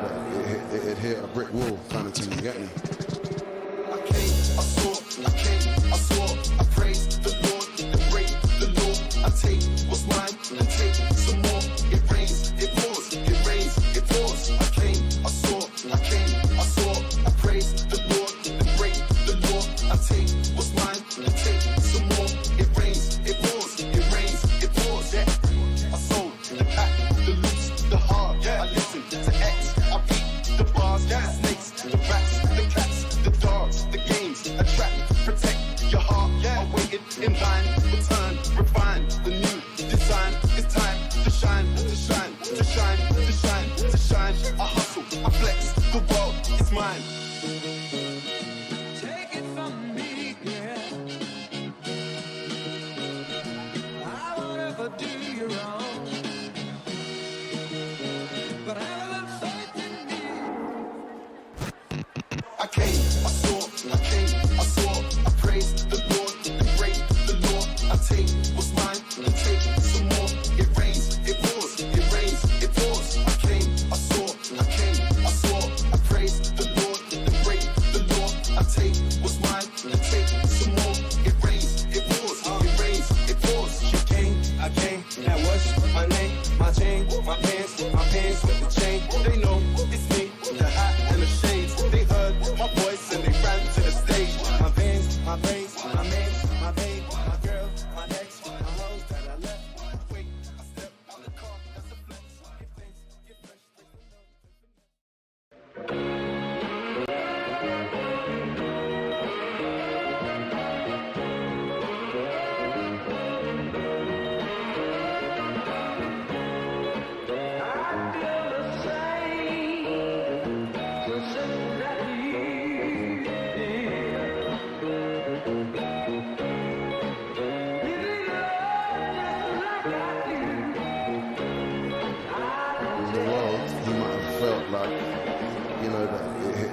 like, it hit a brick wall kind of thing, you get me? I came, I saw, I praise the Lord, and break the law. I take what's mine and take some more. It rains, it pours, it rains, it pours. I came, I saw, I praise the Lord, and break the law. I take what's mine and take some more. It rains, it pours, it rains, it pours. Yeah, I sold the pack, the loose, the hard. Yeah, I listen to X, I beat the bars, the snakes, the rats, the cats, the dogs, the games, attract, protect your heart. Yeah, I waited in line, return, refine the new design. It's time to shine, to shine, to shine, to shine, to shine. I hustle, I flex, the world is mine. Take it from me, girl. I won't ever do you wrong, but I have a little faith in me. I came, I saw, I praise the Lord, and break the law. I take what's mine and take some more. It rains, it pours, it rains, it pours. I came, I saw, I praise the Lord, and break the law. I take what's mine and take some more. It rains, it pours, it rains, it pours. She came, I came, now what's my name? My chain, my pants with the chain. They know it's me, the hat and the shades. They heard my voice and they ran to the stage. My veins, my veins, my mans, my babe, my girl, my ex, my hoes that I left. Wait, I step out the car, that's a flex. Get things, get fresh, break the law. The world, he might have felt like,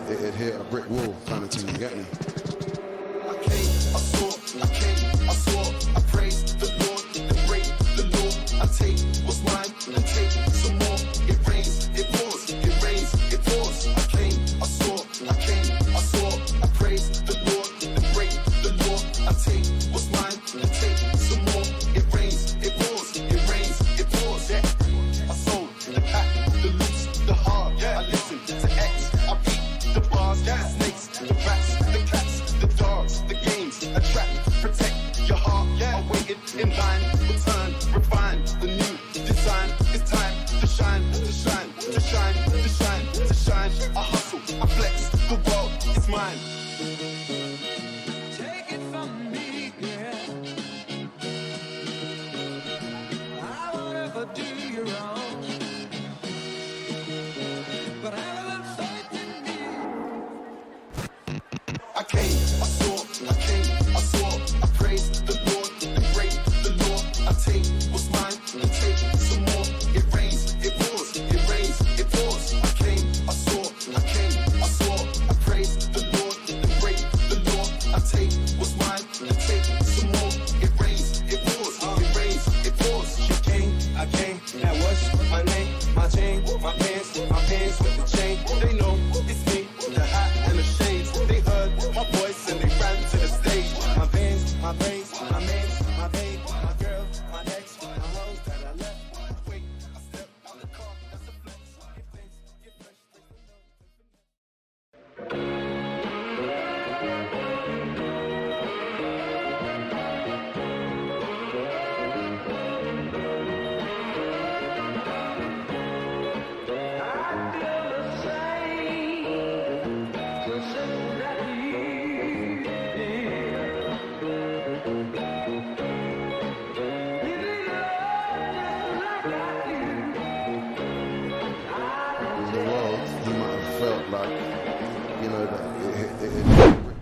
that it hit a brick wall kind of thing, you get me? I came, I saw, I praise the Lord, and break the law. I take what's mine and take some more. It rains, it pours, it rains, it pours. I came, I saw, I praise the Lord, and break the law. I take what's mine and take some more. It rains, it pours, it rains, it pours. Yeah, I sold the pack, the loose, the hard. Yeah, I listen to X, I beat the bars, the snakes, the rats, the cats, the dogs, the games, attract, protect your heart. Yeah, I waited in line, return, refine the new design. It's time to shine, to shine, to shine, to shine, to shine. I hustle, I flex, the world is mine. Take it from me, girl. I won't ever do you wrong, but I have a little faith in me. I came, I saw, I praise the Lord, and break the law. I take what's mine and take some more. It rains, it pours, it rains, it pours. I came, I saw, I praise the Lord, and break the law. I take what's mine and take some more. It rains, it pours, it rains, it pours. She came, I came, now what's my name? My chain, my pants with the chain. They know it's me, the hat and the shades. They heard my voice and they ran to the stage. My veins, my veins, my mans, my babe, my girl, my ex, my hoes that I left. Wait, I step out the car, that's a flex. Get things, get fresh, break the law. The world, he might have felt like, that it hit a brick.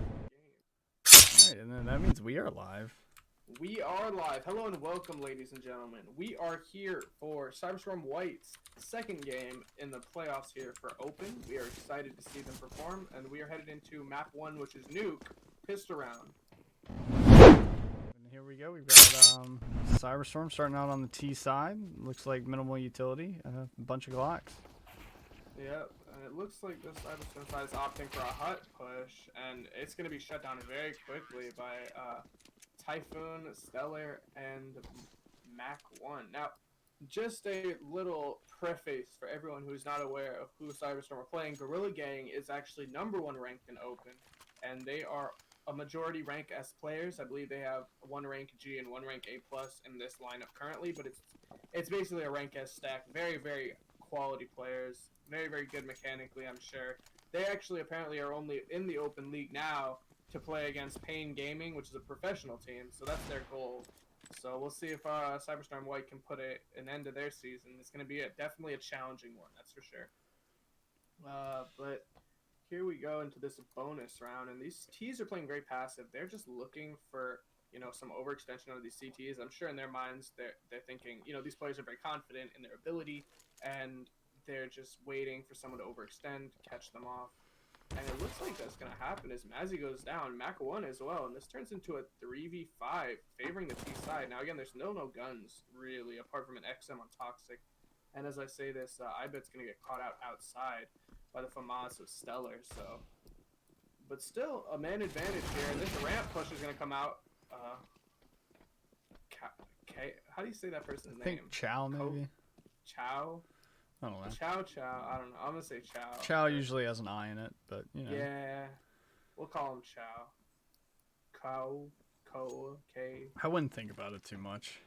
Alright, and then that means we are live. We are live. Hello and welcome, ladies and gentlemen. We are here for Cyberstorm White's second game in the playoffs here for Open. We are excited to see them perform, and we are headed into map 1, which is Nuke, Pistol Round. And here we go. We've got Cyberstorm starting out on the T side. Looks like minimal utility. A bunch of Glocks. Yep, and it looks like this Cyberstorm side is opting for a hut push, and it's going to be shut down very quickly by Typhoon, Stellar, and Mac 1. Now, just a little preface for everyone who's not aware of who Cyberstorm are playing. Gorilla Gang is actually #1 ranked in Open, and they are a majority rank S players. I believe they have 1 rank G and 1 rank A+ in this lineup currently, but it's basically a rank S stack. Very, very quality players. Very, very good mechanically, I'm sure. They actually apparently are only in the Open League now to play against Pain Gaming, which is a professional team, so that's their goal. So we'll see if Cyberstorm White can put an end to their season. It's going to be definitely a challenging one, that's for sure. But here we go into this bonus round, and these Ts are playing very passive. They're just looking for, you know, some overextension out of these CTs. I'm sure in their minds they're thinking, you know, these players are very confident in their ability, and they're just waiting for someone to overextend, catch them off. And it looks like that's going to happen as Mazzy goes down. Mac 1 as well, and this turns into a 3v5 favoring the T side. Now again, there's no guns really apart from an XM on Toxic. And as I say this, I bet it's going to get caught out outside by the FAMAS of Stellar. So, but still a man advantage here. And this ramp push is going to come out. How do you say that person's I name? think Chow, maybe. Chow? I don't know. Chow. I don't know. I'm going to say Chow. Chow usually has an I in it, but, you know. Yeah. We'll call him Chow. K. I wouldn't think about it too much.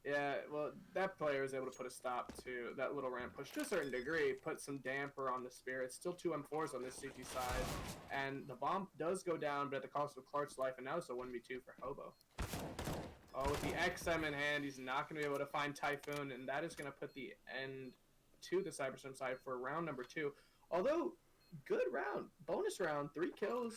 Yeah, well, that player was able to put a stop to that little ramp push to a certain degree, put some damper on the Spirit. Still 2 M4s on this CT side, and the bomb does go down, but at the cost of Clark's life, and now it's a 1v2 for Hobo. Oh, with the XM in hand, he's not going to be able to find Typhoon, and that is going to put the end to the Cyberstorm side for round number 2. Although, good round. Bonus round, 3 kills.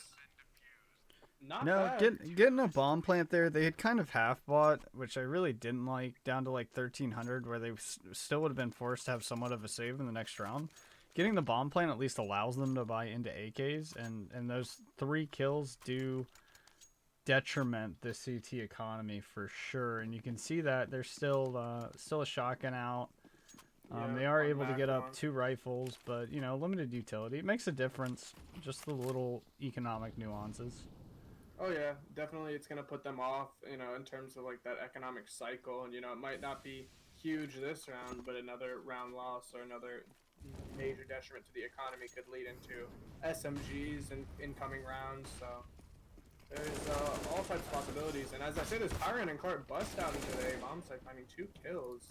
Not bad. Getting a bomb plant there, they had kind of half bought, which I really didn't like, down to like 1300, where they still would have been forced to have somewhat of a save in the next round. Getting the bomb plant at least allows them to buy into AKs, and those 3 kills do detriment the CT economy for sure. And you can see that there's still a shotgun out. They are able to get up 2 rifles, but, you know, limited utility. It makes a difference, just the little economic nuances. Oh yeah, definitely it's going to put them off, you know, in terms of like that economic cycle. And, you know, it might not be huge this round, but another round loss or another major detriment to the economy could lead into SMGs in incoming rounds. So there's all types of possibilities. And as I say, this Tyron and Clark bust out into the bomb site, finding 2 kills.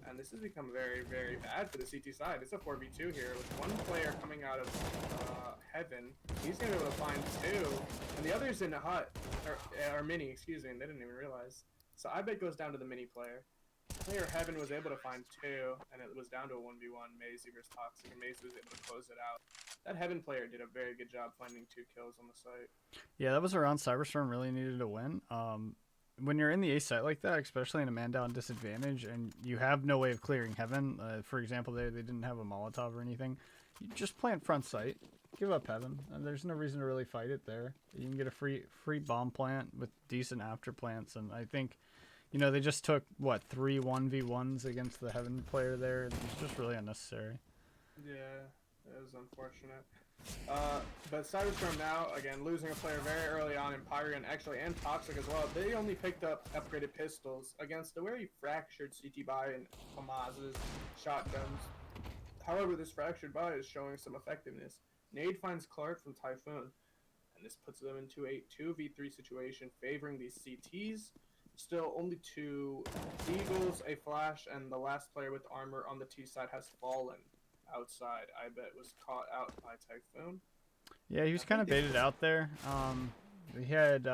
And this has become very, very bad for the CT side. It's a 4v2 here with 1 player coming out of Heaven. He's going to be able to find 2. And the other's in a hut, or mini, excuse me, and they didn't even realize. So I bet goes down to the mini player. Player Heaven was able to find 2, and it was down to a 1v1, Maisie versus Toxic, and Maisie was able to close it out. That Heaven player did a very good job finding 2 kills on the site. Yeah, that was a round Cyberstorm really needed to win. When you're in the A site like that, especially in a man-down disadvantage, and you have no way of clearing Heaven, for example, they didn't have a Molotov or anything, you just plant front site, give up Heaven, and there's no reason to really fight it there. You can get a free bomb plant with decent after plants, and I think, you know, they just took, what, 3 1v1s against the Heaven player there. It's just really unnecessary. Yeah, it was unfortunate. But Cyberstorm now, again, losing a player very early on in Pyrian, actually, and Toxic as well. They only picked up upgraded pistols against a very fractured CT buy and FAMAS's shotguns. However, this fractured buy is showing some effectiveness. Nade finds Clark from Typhoon, and this puts them into a 2v3 situation favoring these CTs. Still only 2 Eagles, a Flash, and the last player with armor on the T side has fallen outside. I bet was caught out by Typhoon. Yeah, he was kind of baited out there. He had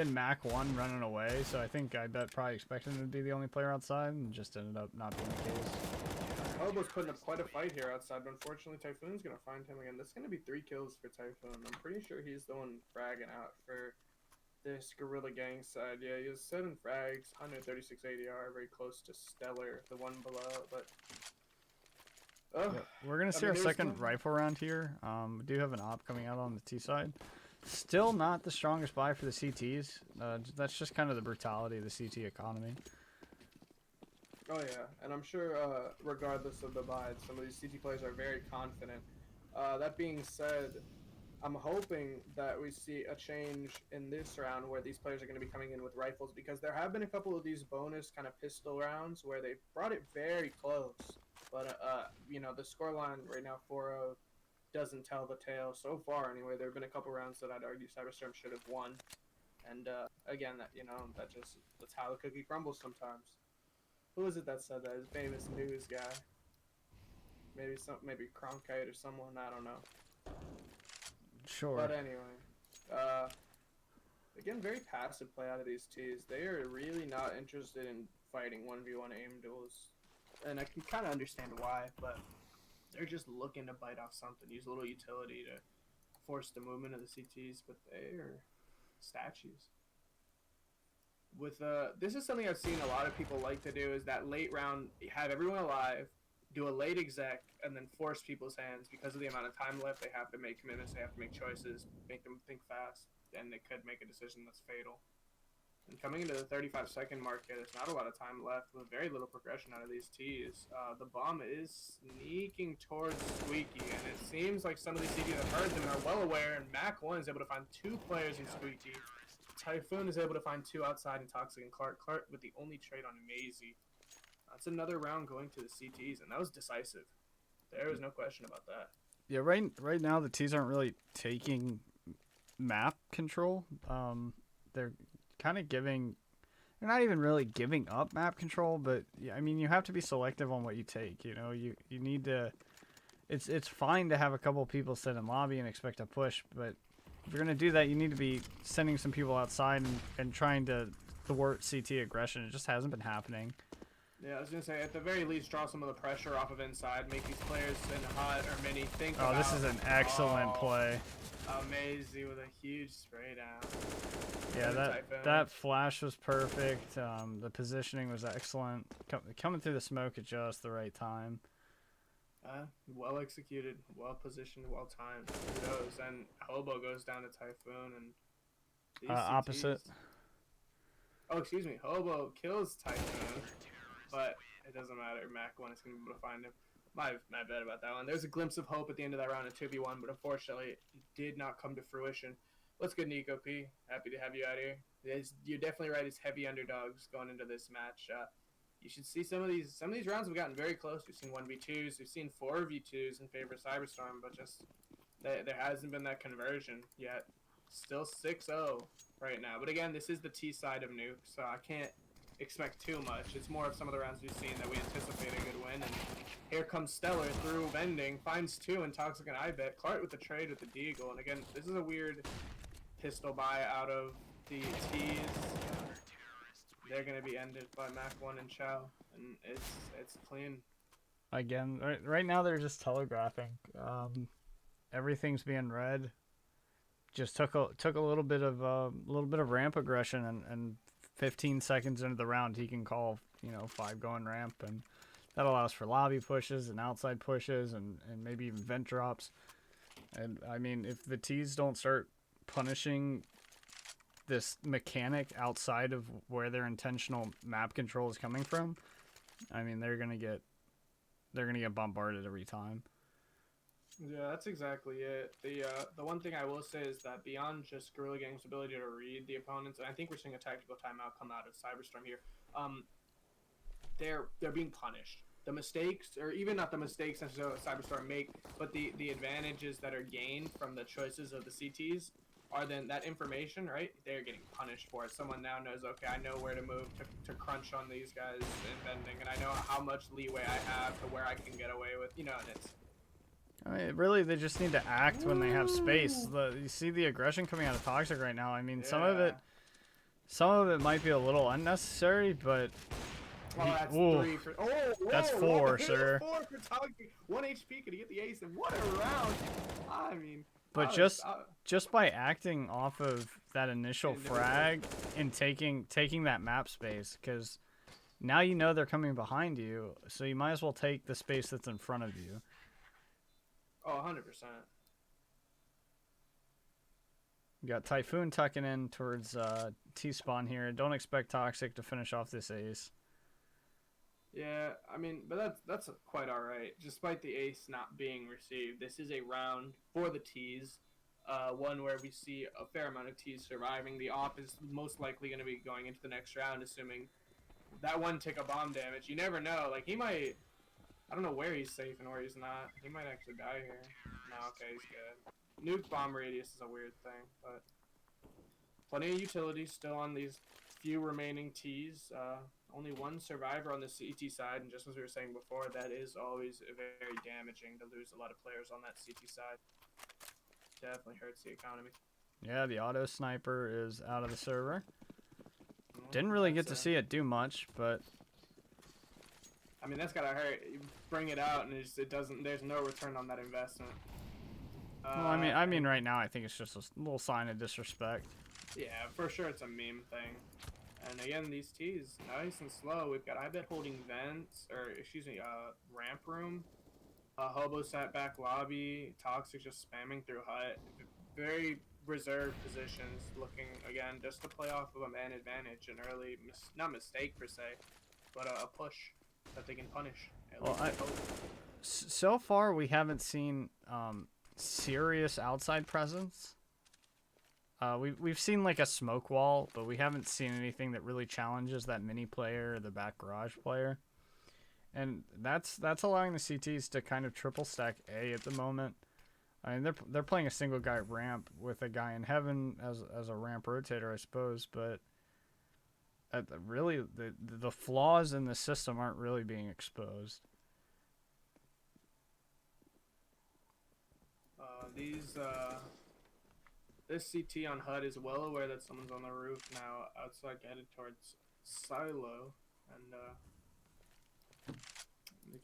Mac 1 running away, so I bet probably expected him to be the only player outside, and just ended up not being the case. Hobo's putting up quite a fight here outside, but unfortunately Typhoon's going to find him again. This is going to be 3 kills for Typhoon. I'm pretty sure he's the one fragging out for this Gorilla Gang side. Yeah, he has 7 frags, 136 ADR, very close to Stellar, the one below, but... Yeah, we're going to see our second rifle round here. We do have an op coming out on the T side. Still not the strongest buy for the CTs. That's just kind of the brutality of the CT economy. Oh yeah, and I'm sure, regardless of the buy, some of these CT players are very confident. That being said, I'm hoping that we see a change in this round where these players are going to be coming in with rifles, because there have been a couple of these bonus kind of pistol rounds where they brought it very close. But the scoreline right now 4-0 doesn't tell the tale so far. Anyway, there have been a couple rounds that I'd argue Cyberstorm should have won, and again, that's how the cookie crumbles sometimes. Who is it that said that? His famous news guy. Maybe Cronkite or someone. I don't know. Sure. But anyway, again, very passive play out of these T's. They are really not interested in fighting 1v1 aim duels, and I can kind of understand why. But they're just looking to bite off something, use a little utility to force the movement of the CTs. But they are statues. This is something I've seen a lot of people like to do, is that late round, have everyone alive, do a late exec, and then force people's hands. Because of the amount of time left, they have to make commitments, they have to make choices, make them think fast, and they could make a decision that's fatal. And coming into the 35-second mark here, there's not a lot of time left with very little progression out of these T's. The bomb is sneaking towards Squeaky, and it seems like some of these CTs have heard them and are well aware, and Mac 1 is able to find 2 players in Squeaky. Typhoon is able to find 2 outside in Toxic and Clark. Clark with the only trade on Maisie. That's another round going to the CTs, and that was decisive. There was no question about that. Yeah, right now the T's aren't really taking map control. They're kind of giving. They're not even really giving up map control, but yeah, I mean, you have to be selective on what you take. You know, you need to. It's fine to have a couple people sit in lobby and expect a push, but if you're gonna do that, you need to be sending some people outside and trying to thwart CT aggression. It just hasn't been happening. Yeah, I was gonna say, at the very least, draw some of the pressure off of inside, make these players in hot or mini think Oh, about. this is an excellent play. Amazing with a huge spray down. Yeah, that flash was perfect. The positioning was excellent. Coming through the smoke at just the right time. Well executed, well positioned, well timed. Kudos. And Hobo goes down to Typhoon, and these opposite. Oh, excuse me. Hobo kills Typhoon, but it doesn't matter. Mac 1 is going to be able to find him. My bad about that one. There's a glimpse of hope at the end of that round in 2v1, but unfortunately, it did not come to fruition. What's good, Nico P? Happy to have you out here. You're definitely right. It's heavy underdogs going into this match. You should see some of these rounds have gotten very close. We've seen 1v2s. We've seen 4v2s in favor of Cyberstorm, but just there hasn't been that conversion yet. Still 6-0 right now. But again, this is the T side of Nuke, so I can't expect too much. It's more of some of the rounds we've seen that we anticipate a good win. And here comes Stellar through vending, finds 2 in Toxic and I bet. Clark with the trade with the Deagle. And again, this is a weird pistol buy out of the T's. They're going to be ended by Mac 1 and Chow, and it's clean. Again, right now they're just telegraphing. Everything's being read. Just took a little bit of ramp aggression, and 15 seconds into the round he can call 5 going ramp, and that allows for lobby pushes and outside pushes and maybe even vent drops. And I mean, if the T's don't start punishing this mechanic outside of where their intentional map control is coming from, I mean, they're gonna get bombarded every time. Yeah, that's exactly it. The one thing I will say is that beyond just Guerrilla Gang's ability to read the opponents, and I think we're seeing a tactical timeout come out of Cyberstorm here, they're being punished. The mistakes, or even not the mistakes necessarily Cyberstorm make, but the advantages that are gained from the choices of the CTs are then that information, right? They're getting punished for it. Someone now knows, okay, I know where to move to crunch on these guys in vending, and I know how much leeway I have to where I can get away with, and it's... I mean, really, they just need to act when they have space. You see the aggression coming out of Toxic right now. I mean, Yeah. some of it might be a little unnecessary, but Oh, that's ooh, 3 for... Oh, whoa, that's 4, sir. 4 for Toxic. 1 HP, could he get the ace? And what a round! I mean... But just by acting off of that initial frag and taking that map space, because now you know they're coming behind you, so you might as well take the space that's in front of you. Oh, 100%. You got Typhoon tucking in towards T-spawn here. Don't expect Toxic to finish off this ace. Yeah, I mean, but that's quite all right. Despite the ace not being received, this is a round for the T's, one where we see a fair amount of T's surviving. The op is most likely going to be going into the next round, assuming that one tick of bomb damage. You never know. Like he might. I don't know where he's safe and where he's not. He might actually die here. No, okay, he's good. Nuke bomb radius is a weird thing, but plenty of utility still on these few remaining T's. Only one survivor on the CT side, and just as we were saying before, that is always very damaging to lose a lot of players on that CT side. Definitely hurts the economy. Yeah, the auto sniper is out of the server. Didn't really get to see it do much, but I mean, that's gotta hurt. You bring it out, and it doesn't. There's no return on that investment. well, I mean, right now I think it's just a little sign of disrespect. Yeah, for sure, it's a meme thing. And again, these T's nice and slow. We've got Ibet holding vents, or excuse me, ramp room. Hobo sat back lobby. Toxic just spamming through hut. Very reserved positions, looking again just to play off of a man advantage, an early not mistake per se, but a push that they can punish. Well, so far we haven't seen serious outside presence. We've seen like a smoke wall, but we haven't seen anything that really challenges that mini player or the back garage player. And that's allowing the CTs to kind of triple stack A at the moment. I mean, they're playing a single guy ramp with a guy in heaven as a ramp rotator, I suppose. But really, the flaws in the system aren't really being exposed. This CT on HUD is well aware that someone's on the roof now, outside headed towards Silo, and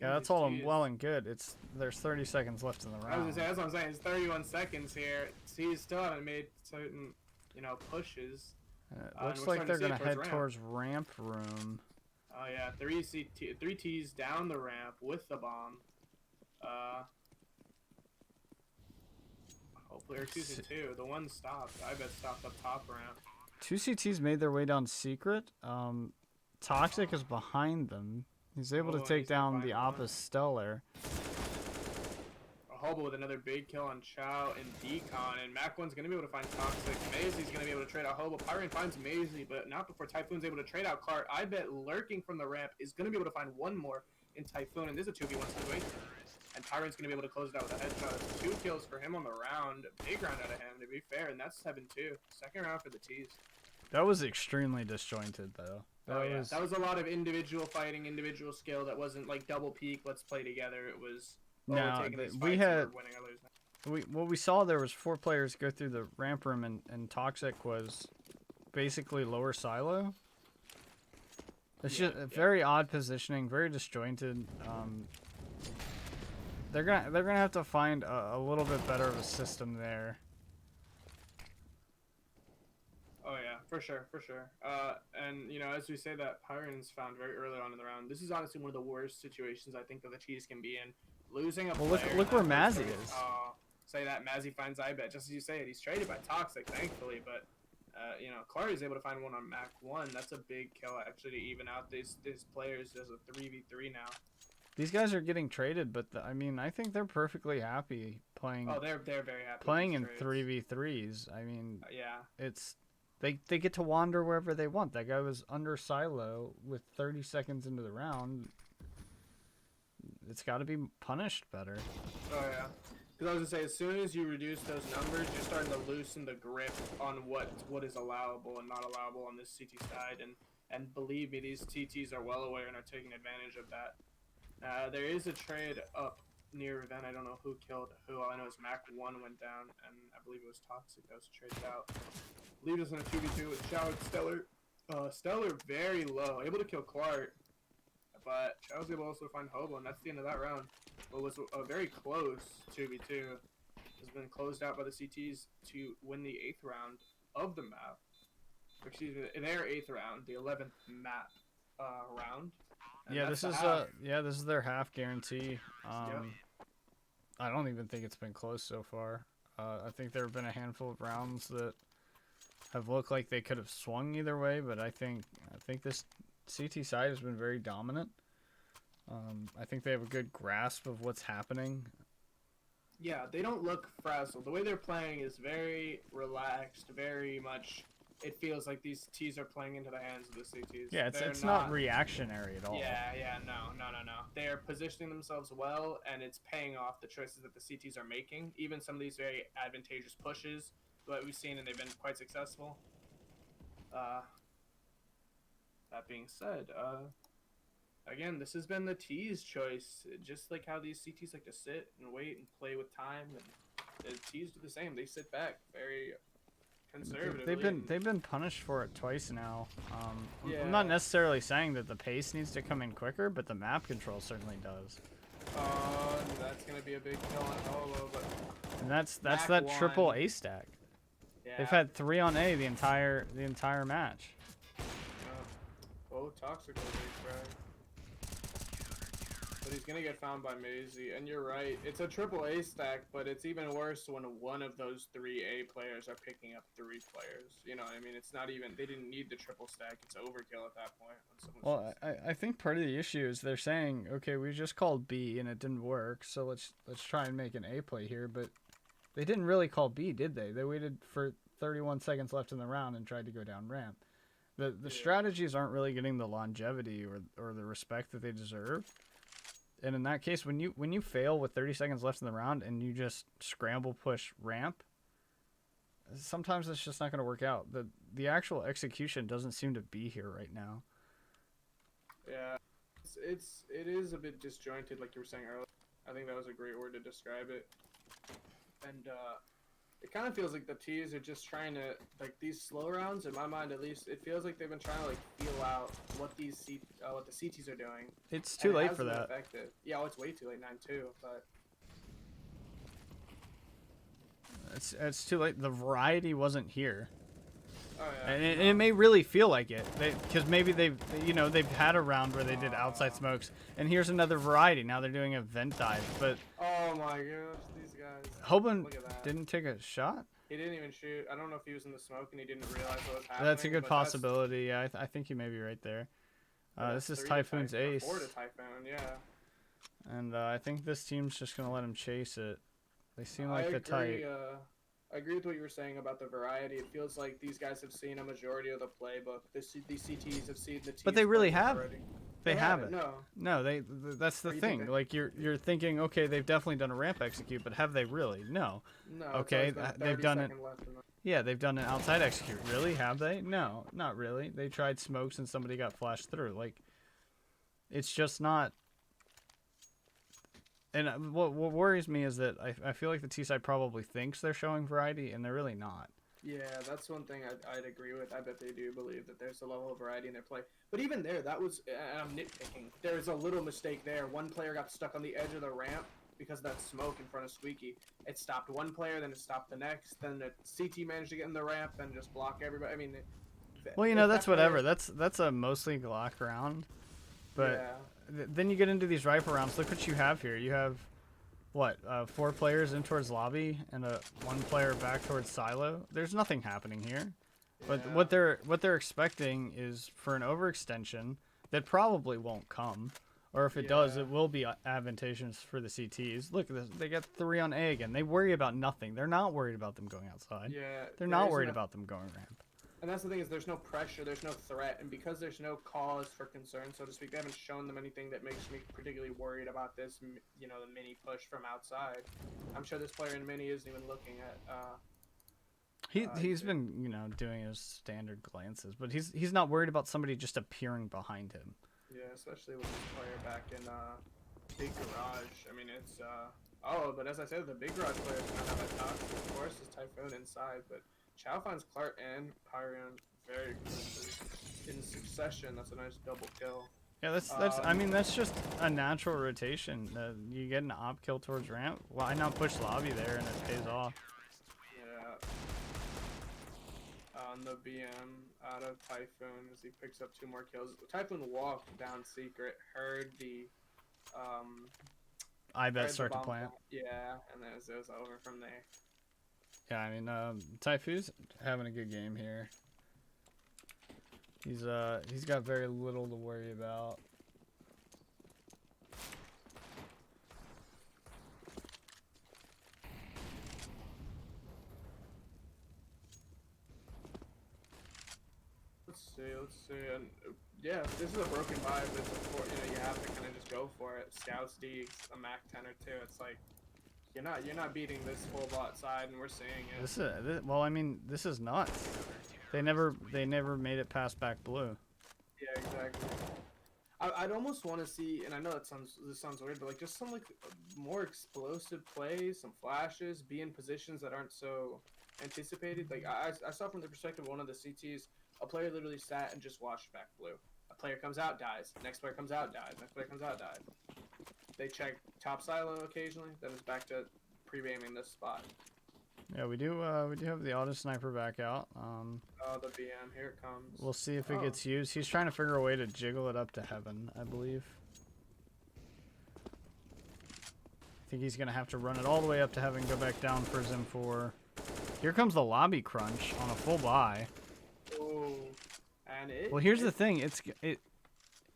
Yeah, that's all well and good. There's 30 seconds left in the I was round. gonna say, that's what I'm saying. It's 31 seconds here. T's still haven't made certain, pushes. It and looks we're like starting they're to see gonna it head ramp. towards ramp room. Oh yeah, three T's down the ramp with the bomb. Hopefully, or excuse me, two. The one stopped. I bet stopped up top ramp. Two CTs made their way down secret. Toxic is behind them. He's able to take he's down the behind one. Opus Stellar. A Hobo with another big kill on Chow and Decon, and Mac One's gonna be able to find Toxic. Maisley's gonna be able to trade out Hobo. Pyron finds Maisley, but not before Typhoon's able to trade out Clark. I bet lurking from the ramp is gonna be able to find one more in Typhoon, and this is a 2v1 situation. And Pyron's gonna be able to close it out with a headshot. That's 2 kills for him on the round. Big round out of him, to be fair, and that's 7-2. Second round for the T's. That was extremely disjointed, though. That was a lot of individual fighting, individual skill. That wasn't like double peak, let's play together. It was, No, we're taking these we fights and had- we're winning or losing. What we saw there was 4 players go through the ramp room, and Toxic was basically lower silo. It's just a very odd positioning, very disjointed. They're gonna have to find a little bit better of a system there. Oh yeah, for sure. And as we say that Pyron's found very early on in the round, this is honestly one of the worst situations I think that the T's can be in. Losing a Well, player. look where in that Mazzy first- is. Say that Mazzy finds Ibet, just as you say it. He's traded by Toxic, thankfully, but Clary is able to find one on Mac 1. That's a big kill actually to even out these players as a 3v3 now. These guys are getting traded, but I mean, I think they're perfectly happy playing. Oh, they're very happy. Playing with in these trades. 3v3s. I mean, Yeah. they get to wander wherever they want. That guy was under silo with 30 seconds into the round. It's got to be punished better. Oh yeah. Because I was gonna say, as soon as you reduce those numbers, you're starting to loosen the grip on what is allowable and not allowable on this CT side, and believe me, these TTs are well aware and are taking advantage of that. There is a trade up near Event. I don't know who killed who. All I know is Mac 1 went down, and I believe it was Toxic that was traded out. Leaves us in a 2v2 with Chow and Stellar. Stellar very low, able to kill Clark, but Chow's able also to find Hobo, and that's the end of that round. What was a very close 2v2 has been closed out by the CTs to win the 8th round of the map. Excuse me, their 8th round, the 11th map round. And Yeah, that's this is the half. this is their half guarantee. Yep. I don't even think it's been close so far. I think there have been a handful of rounds that have looked like they could have swung either way, but I think this CT side has been very dominant. I think they have a good grasp of what's happening. Yeah, they don't look frazzled. The way they're playing is very relaxed, very much. It feels like these T's are playing into the hands of the CTs. Yeah, They're it's not reactionary at all. Yeah, no. They are positioning themselves well, and it's paying off the choices that the CTs are making. Even some of these very advantageous pushes that we've seen, and they've been quite successful. That being said, again, this has been the T's choice. Just like how these CTs like to sit and wait and play with time, and the T's do the same. They sit back very conservatively. They've been punished for it twice now. Yeah. I'm not necessarily saying that the pace needs to come in quicker, but the map control certainly does. That's gonna be a big kill on Holo, but And that's Mac that won. triple A stack. yeah. They've had 3 on A the entire match. Oh, Toxic will be frag. But he's gonna get found by Maisie, and you're right. It's a triple A stack, but it's even worse when one of those 3 A players are picking up 3 players. You know what I mean? It's not even, they didn't need the triple stack. It's overkill at that point. When Well, I think part of the issue is they're saying, okay, we just called B and it didn't work, so let's try and make an A play here. But they didn't really call B, did they? They waited for 31 seconds left in the round and tried to go down ramp. The strategies aren't really getting the longevity or the respect that they deserve. And in that case, when you fail with 30 seconds left in the round and you just scramble push ramp, sometimes it's just not going to work out. The actual execution doesn't seem to be here right now. Yeah, it is a bit disjointed, like you were saying earlier. I think that was a great word to describe it. And it kind of feels like the T's are just trying to, like, these slow rounds, in my mind at least, it feels like they've been trying to like feel out what the CTs are doing. It's too late for that. Effective. Yeah, it's way too late, 9-2, but It's too late. The variety wasn't here. oh yeah. And it may really feel like it, because maybe they've had a round where they did outside smokes, and here's another variety. Now they're doing a vent dive, but Oh my gosh, these guys. Hoban Look at that. didn't take a shot. He didn't even shoot. I don't know if he was in the smoke and he didn't realize what was happening. That's a good but possibility. Yeah, I think you may be right there. that's This is 3 to Typhoon's Typhoon, or ace, 4 to Typhoon, yeah. and I think this team's just gonna let him chase it. They seem like I the agree, type. I agree with what you were saying about the variety. It feels like these guys have seen a majority of the playbook. These CTs have seen the T's. But they really playbook have. already. They haven't. No. No, that's the Or you thing. think Like you're thinking, okay, they've definitely done a ramp execute, but have they really? No. No. Okay, it's always been they've 30 done it. second left in the- Yeah, they've done an outside execute. Really? Have they? No, not really. They tried smokes and somebody got flashed through. Like, it's just not. And what worries me is that I feel like the T side probably thinks they're showing variety, and they're really not. Yeah, that's one thing I'd agree with. I bet they do believe that there's a level of variety in their play. But even there, that was, and I'm nitpicking, there's a little mistake there. One player got stuck on the edge of the ramp because of that smoke in front of Squeaky. It stopped one player, then it stopped the next, then the CT managed to get in the ramp, then just block everybody. I mean, Well, if that's that player- whatever. That's a mostly Glock round. But yeah. then you get into these rifle rounds. Look what you have here. You have, what, 4 players in towards lobby and 1 player back towards silo. There's nothing happening here. But Yeah. what they're expecting is for an overextension that probably won't come, or if it does, Yeah. it will be advantageous for the CTs. Look at this. They got 3 on A again. They worry about nothing. They're not worried about them going outside. Yeah. They're there not isn't worried a- about them going ramp. And that's the thing is there's no pressure, there's no threat, and because there's no cause for concern, so to speak, they haven't shown them anything that makes me particularly worried about this, the mini push from outside. I'm sure this player in mini isn't even looking at. He's been doing his standard glances, but he's not worried about somebody just appearing behind him. Yeah, especially with this player back in Big Garage. I mean, it's but as I said, the Big Garage player is not have a toxic. Of course, is Typhoon inside, but Chow finds Clark and Pyrion very quickly in succession. That's a nice double kill. Yeah, that's just a natural rotation. You get an op kill towards ramp. Why not push lobby there and it pays off? Yeah. On the BM out of Typhoon as he picks up 2 more kills. Typhoon walked down secret, heard the I bet heard the start to bomb plant. fall. Yeah, and then it was over from there. Yeah, I mean, Typhoon's having a good game here. He's got very little to worry about. Let's see. And yeah, this is a broken vibe. It's you have to kind of just go for it. Scouts, Deeks, a Mac 10 or 2. It's like you're not beating this full bot side, and we're seeing it. Well, I mean, this is nuts. They never made it past back blue. Yeah, exactly. I'd almost want to see, and I know this sounds weird, but like just some like more explosive plays, some flashes, be in positions that aren't so anticipated. Like I saw from the perspective of one of the CTs, a player literally sat and just watched back blue. A player comes out, dies. Next player comes out, dies. Next player comes out, dies. They check top silo occasionally, then it's back to pre-aiming this spot. Yeah, we do have the auto sniper back out. Oh, the BM, here it comes. We'll see if it gets used. He's trying to figure a way to jiggle it up to heaven, I believe. I think he's gonna have to run it all the way up to heaven, go back down for his M4. Here comes the lobby crunch on a full buy. Oh, and Well, here's the thing. This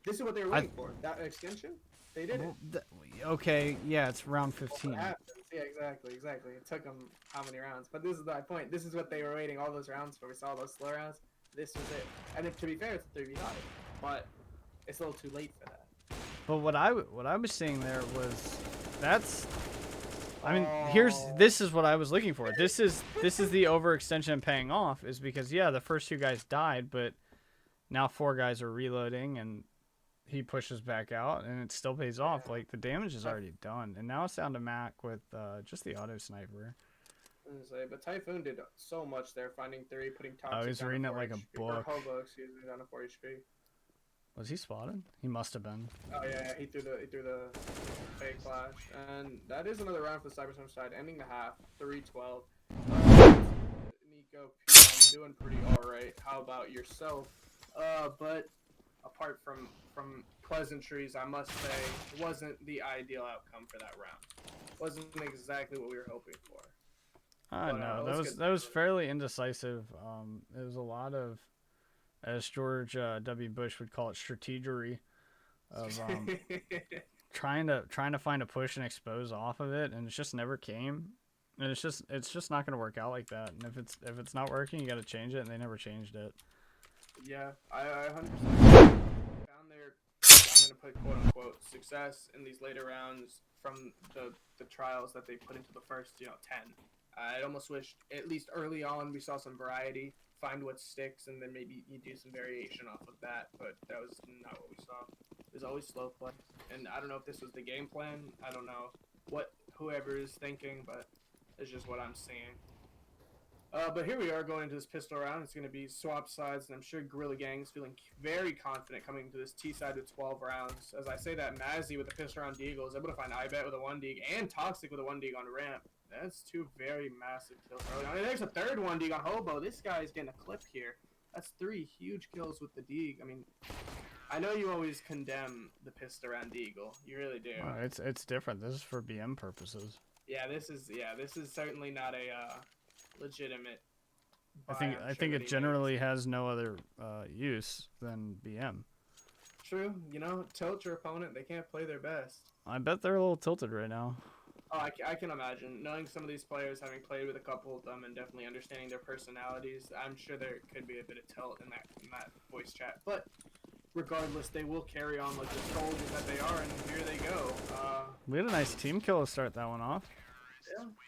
is what they were waiting for. That extension, they did it. Okay, yeah, it's round 15. What happens? Yeah, exactly. It took them how many rounds? But this is my point. This is what they were waiting all those rounds for. We saw those slow rounds. This was it. And to be fair, it's a 3v5, but it's a little too late for that. But what I was seeing there was I mean, this is what I was looking for. This is the overextension paying off, is because yeah, the first 2 guys died, but now 4 guys are reloading and he pushes back out and it still pays off. Like the damage is already done, and now it's down to Mac with just the auto sniper. But Typhoon did so much there, finding 3, putting Toxic he's reading it like a book. Or Hobo, excuse me, down to 4 HP. Was he spotted? He must have been. Oh yeah, he threw the fake flash, and that is another round for the Cyberstorm side, ending the half, 3-12. Nico, I'm doing pretty alright. How about yourself? But apart from pleasantries, I must say, wasn't the ideal outcome for that round. Wasn't exactly what we were hoping for. No, that was fairly indecisive. It was a lot of, as George W. Bush would call it, strategery, of trying to find a push and expose off of it, and it just never came. And it's just not going to work out like that. And if it's not working, you got to change it, and they never changed it. Yeah, I 100% found their, I'm going to put quote unquote success in these later rounds from the trials that they put into the first 10. I almost wish, at least early on, we saw some variety, find what sticks, and then maybe you do some variation off of that, but that was not what we saw. It was always slow play, and I don't know if this was the game plan. I don't know what whoever is thinking, but it's just what I'm seeing. But here we are going into this pistol round. It's going to be swap sides, and I'm sure Guerrilla Gang's feeling very confident coming into this T side with 12 rounds. As I say that, Mazzy with the pistol round Deagle is able to find iBet with a 1 Deag and Toxic with a 1 Deag on ramp. That's 2 very massive kills early on. And there's a third 1 Deag on Hobo. This guy's getting a clip here. That's 3 huge kills with the Deag. I mean, I know you always condemn the pistol round Deagle. You really do. It's different. This is for BM purposes. Yeah, this is certainly not a legitimate. I think it generally has no other use than BM. True. Tilt your opponent. They can't play their best. I bet they're a little tilted right now. Oh, I can imagine. Knowing some of these players, having played with a couple of them, and definitely understanding their personalities, I'm sure there could be a bit of tilt in that voice chat. But regardless, they will carry on like the soldiers that they are, and here they go. We had a nice team kill to start that one off.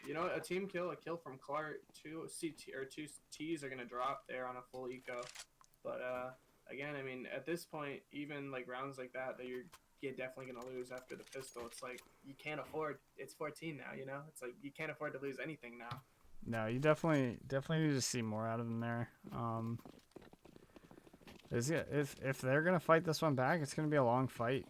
Yeah, a team kill, a kill from Clark, 2 Ts are gonna drop there on a full eco. But again, I mean, at this point, even like rounds like that you're definitely gonna lose after the pistol. It's like you can't afford. It's 14 now, It's like you can't afford to lose anything now. No, you definitely need to see more out of them there. If they're gonna fight this one back, it's gonna be a long fight.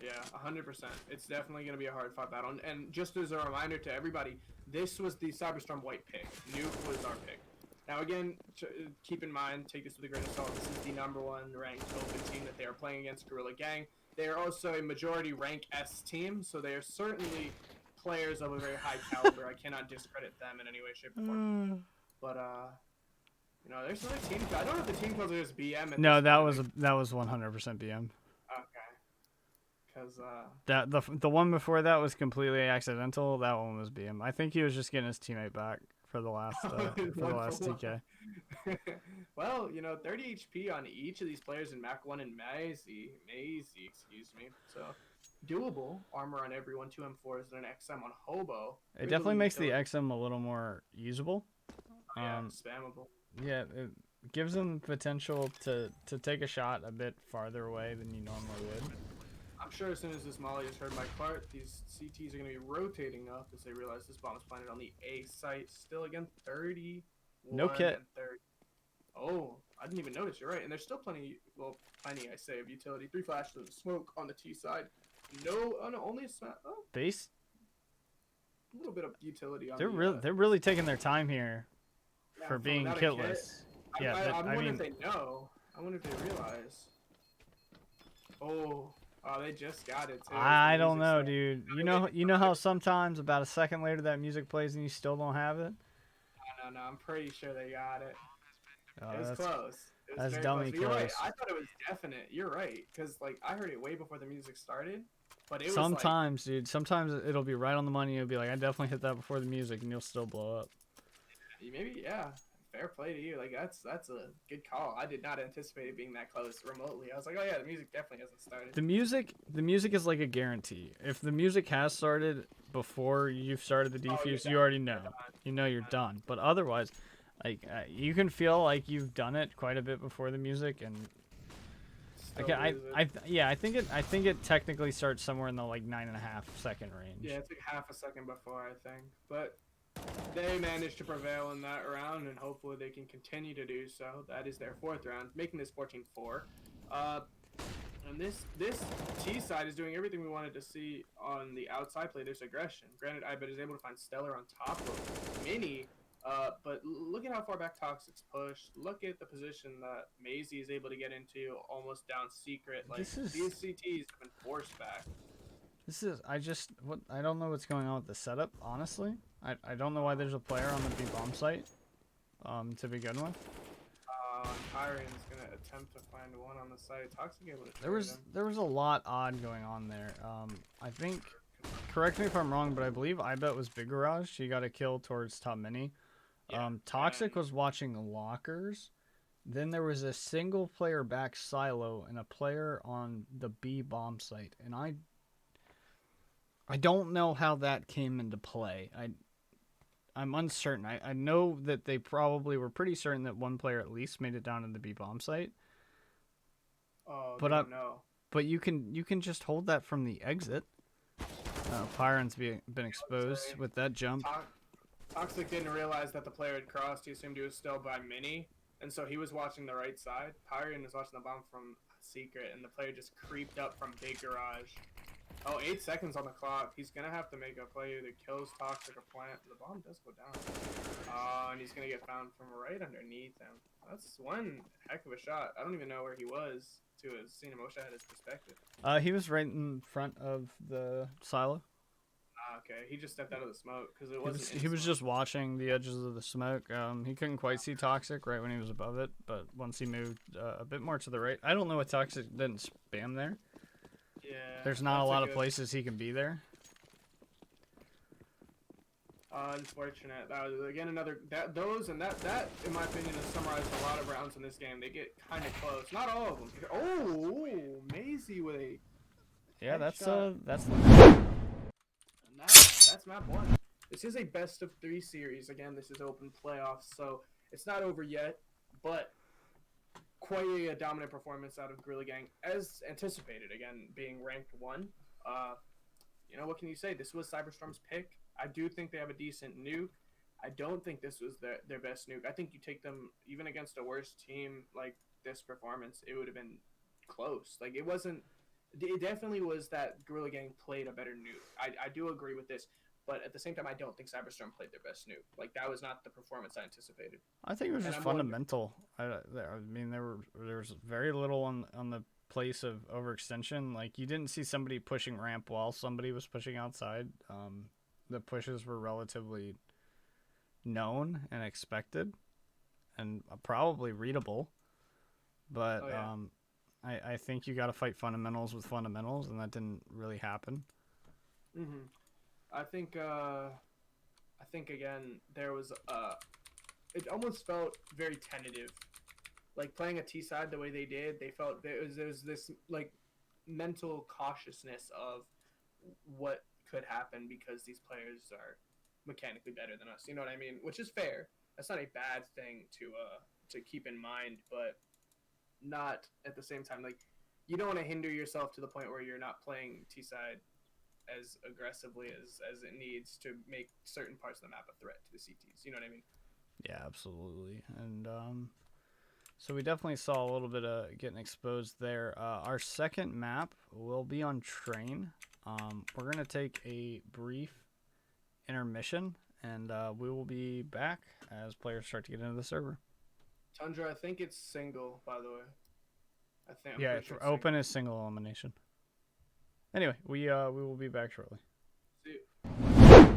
Yeah, 100%. It's definitely going to be a hard fight battle. And just as a reminder to everybody, this was the Cyberstorm white pick. Nuke was our pick. Now, again, keep in mind, take this with a grain of salt. This is the #1 ranked open team that they are playing against, Guerrilla Gang. They are also a majority rank S team, so they are certainly players of a very high caliber. I cannot discredit them in any way, shape, or form. But, there's another team. I don't know if the team kills are just BM. No, that was 100% BM. Because the one before that was completely accidental. That one was BM. I think he was just getting his teammate back for the last One for one. TK. Well, 30 HP on each of these players in Mac 1 and Maisie, excuse me. So, doable. Armor on everyone, 2 M4s, and an XM on Hobo. It Very definitely little makes the utility. XM a little more usable. Yeah, spammable. Yeah, it gives them potential to take a shot a bit farther away than you normally would. I'm sure as soon as this molly has heard my part, these CTs are going to be rotating up as they realize this bomb is planted on the A site. Still, again, 30. No kit. And 30. Oh, I didn't even notice. You're right. And there's still plenty, I say, of utility. 3 flashes of smoke on the T side. No, only a smack. Oh, Base. a little bit of utility on They're really taking their time here yeah, for being without a kitless. kit. Yeah, I wonder mean, if they know. I wonder if they realize. Oh, they just got it too. I don't know, dude. You know how sometimes about a second later that music plays and you still don't have it. No, I'm pretty sure they got it. Oh, It was close. It was that's very dummy close. But you're right. close. I thought it was definite. You're right, because I heard it way before the music started. But it was Sometimes, dude. Sometimes it'll be right on the money. It'll be like, I definitely hit that before the music, and you'll still blow up. Maybe, yeah. Fair play to you. That's a good call. I did not anticipate it being that close remotely. I was like, oh yeah, the music definitely hasn't started. The music is like a guarantee. If the music has started before you've started the defuse, you already know. You know you're done. But otherwise, you can feel like you've done it quite a bit before the music, and I think it technically starts somewhere in the 9.5 second range. Yeah, it's like half a second before, I think. But they managed to prevail in that round, and hopefully they can continue to do so. That is their 4th round, making this 14-4. And this T side is doing everything we wanted to see on the outside play. There's aggression. Granted, iBet is able to find Stellar on top of Mini, but look at how far back Toxic's pushed. Look at the position that Maisie is able to get into, almost down secret. These CTs have been forced back. I don't know what's going on with the setup, honestly. I don't know why there's a player on the B bomb site, to begin with. Tyrian's gonna attempt to find one on the site. Toxic able to there was a lot odd going on there. I think, correct me if I'm wrong, but I believe iBet was Big Garage. She got a kill towards top mini. Yeah, Toxic was watching lockers. Then there was a single player back silo and a player on the B bomb site, and I don't know how that came into play. I'm uncertain. I know that they probably were pretty certain that one player at least made it down to the B bomb site. Oh, but you can just hold that from the exit. Pyron's been exposed with that jump. Toxic didn't realize that the player had crossed. He assumed he was still by mini, and so he was watching the right side. Pyron was watching the bomb from secret, and the player just creeped up from Big Garage. Oh, 8 seconds on the clock. He's going to have to make a play that kills Toxic or plant. The bomb does go down. And he's going to get found from right underneath him. That's one heck of a shot. I don't even know where he was to have seen him. I wish I had his perspective. He was right in front of the silo. Okay, he just stepped out of the smoke because it wasn't. He was just watching the edges of the smoke. He couldn't quite see Toxic right when he was above it, but once he moved a bit more to the right, I don't know what Toxic didn't spam there. Yeah. There's not a lot of places he can be there. Unfortunate. That was again another that in my opinion has summarized a lot of rounds in this game. They get kind of close. Not all of them. Oh, Maisie with a that's map 1. This is a best of 3 series. Again, this is open playoffs, so it's not over yet, but quite a dominant performance out of Gorilla Gang as anticipated. Again, being ranked 1. What can you say? This was Cyberstorm's pick. I do think they have a decent nuke. I don't think this was their best nuke. I think you take them even against a worse team like this performance, it would have been close. It definitely was that Gorilla Gang played a better nuke. I do agree with this, but at the same time, I don't think Cyberstorm played their best nuke. That was not the performance I anticipated. I think it was just fundamental. I mean, there was very little on the place of overextension. You didn't see somebody pushing ramp while somebody was pushing outside. The pushes were relatively known and expected, and probably readable. But I think you got to fight fundamentals with fundamentals, and that didn't really happen. I think I think again there was it almost felt very tentative. Like playing a T side the way they did, they felt there was this like mental cautiousness of what could happen because these players are mechanically better than us. You know what I mean? Which is fair. That's not a bad thing to keep in mind, but not at the same time. Like you don't want to hinder yourself to the point where you're not playing T side as aggressively as it needs to make certain parts of the map a threat to the CTs. You know what I mean? Yeah, absolutely. And so we definitely saw a little bit of getting exposed there. Our second map will be on train. We're going to take a brief intermission, and we will be back as players start to get into the server. Tundra, I think it's single, by the way. I'm Yeah, pretty sure it's open is single elimination. Anyway, we will be back shortly. single. See you.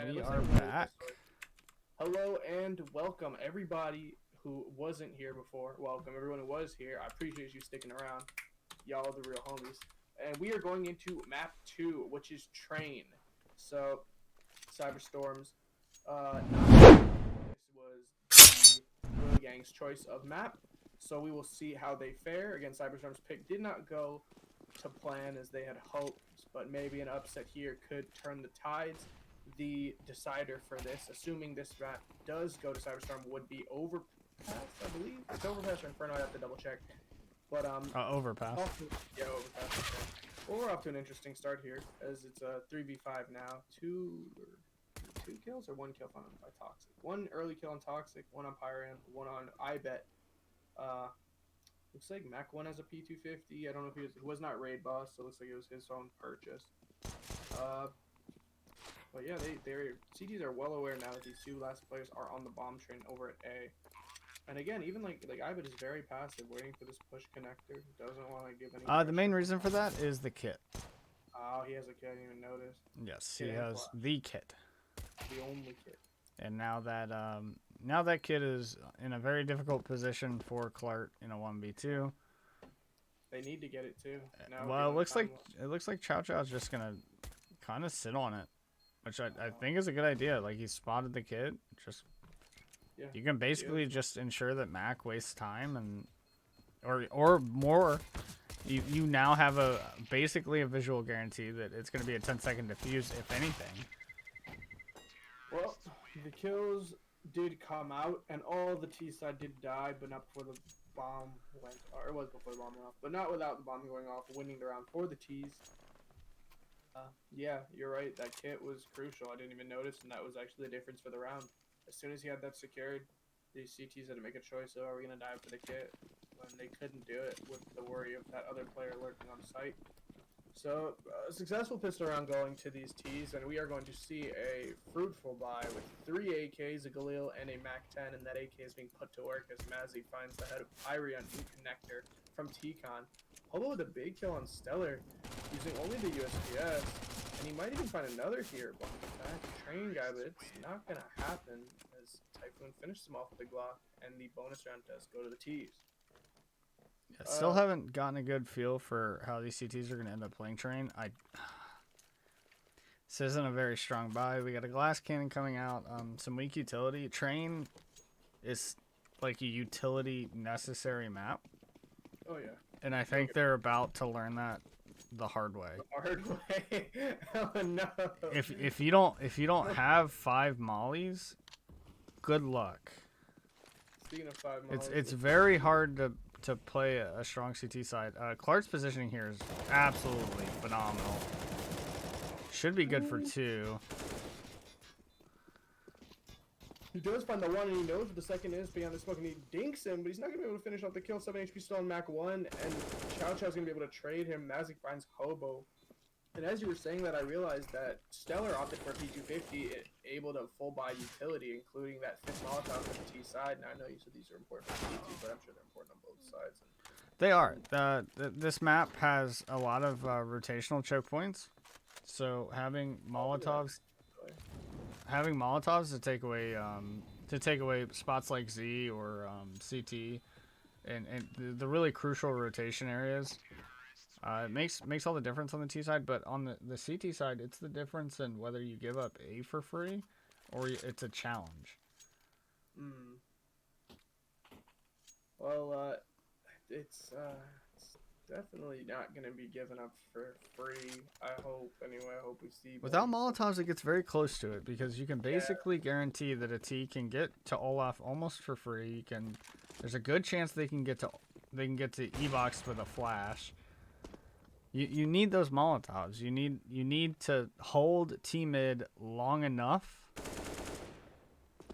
And it we looks are like back. Hello and welcome everybody who wasn't here before. Welcome everyone who was here. I appreciate you sticking around. Y'all are the real homies. And we are going into map 2, which is Train. So, Cyberstorm's this was the Willy Gang's choice of map. So we will see how they fare. Again, Cyberstorm's pick did not go to plan as they had hoped, but maybe an upset here could turn the tides. The decider for this, assuming this map does go to Cyberstorm, would be Overpass, I believe. It's Overpass or Inferno, I have to double check. But Overpass. yeah, Overpass. Okay. Well, we're off to an interesting start here, as it's a 3v5 now. Two kills or 1 kill found by Toxic. 1 early kill on Toxic, 1 on Pyrian, 1 on iBet. Looks like Mac 1 has a P250. I don't know if he was not raid boss, so it looks like it was his own purchase. But yeah, their CTs are well aware now that these 2 last players are on the bomb train over at A. And again, even like iBet is very passive, waiting for this push connector. Doesn't want to give any. The main reason for that is the kit. Oh, he has a kit. I didn't even notice. Yes, he Kit and has flash. the kit. The only kit. And now that kid is in a very difficult position for Clark in a 1v2. They need to get it too. Now Well, given it looks like Chow Chow's just gonna kind of sit on it, which I think is a good idea. Like, he spotted the kid. Just Yeah. you can basically just ensure that Mac wastes time, and or more. You now have basically a visual guarantee that it's gonna be a 10-second defuse, if anything. Well, the kills did come out, and all the T side did die, but not before the bomb went. Or it was before the bomb went off, but not without the bomb going off, winning the round for the T's. Yeah, you're right. That kit was crucial. I didn't even notice, and that was actually the difference for the round. As soon as he had that secured, the CTs had to make a choice of, are we going to dive for the kit? When they couldn't do it with the worry of that other player lurking on site. So, a successful pistol round going to these T's, and we are going to see a fruitful buy with 3 AKs, a Galil, and a MAC-10, and that AK is being put to work as Mazzy finds the head of Pyrian in connector from T-Con. Hobo with a big kill on Stellar, using only the USPS, and he might even find another here, but that train guy, but it's not going to happen, as Typhoon finished him off with the Glock, and the bonus round does go to the T's. I still haven't gotten a good feel for how these CTs are going to end up playing Train. This isn't a very strong buy. We got a glass cannon coming out, some weak utility. Train is like a utility necessary map, Oh, yeah. and I think they're about to learn that the hard way. Hard way. Oh, no. If you don't have 5 mollies, good luck. Speaking of 5 mollies, It's very hard to play a strong CT side. Clark's positioning here is absolutely phenomenal. Should be good for 2. he does find the 1, and he knows what the second is beyond the smoke, and he dinks him, but he's not going to be able to finish off the kill. 7 HP still on Mac 1, and Chow Chow's going to be able to trade him. Mazik finds Hobo. And as you were saying that, I realized that Stellar opted for P250, able to full buy utility, including that 5th Molotov on the T side. Now, I know you said these are important for T2, but I'm sure they're important on both sides. They are. This map has a lot of rotational choke points, so having Molotovs to take away spots like Z or CT, and the really crucial rotation areas. It makes all the difference on the T side, but on the CT side, it's the difference in whether you give up A for free or it's a challenge. Well, it's definitely not going to be given up for free. I hope, anyway. I hope we see. Without Molotovs, it gets very close to it because you can basically guarantee that a T can get to Olaf almost for free. There's a good chance they can get to E-Box with a flash. You need those Molotovs. You need to hold T mid long enough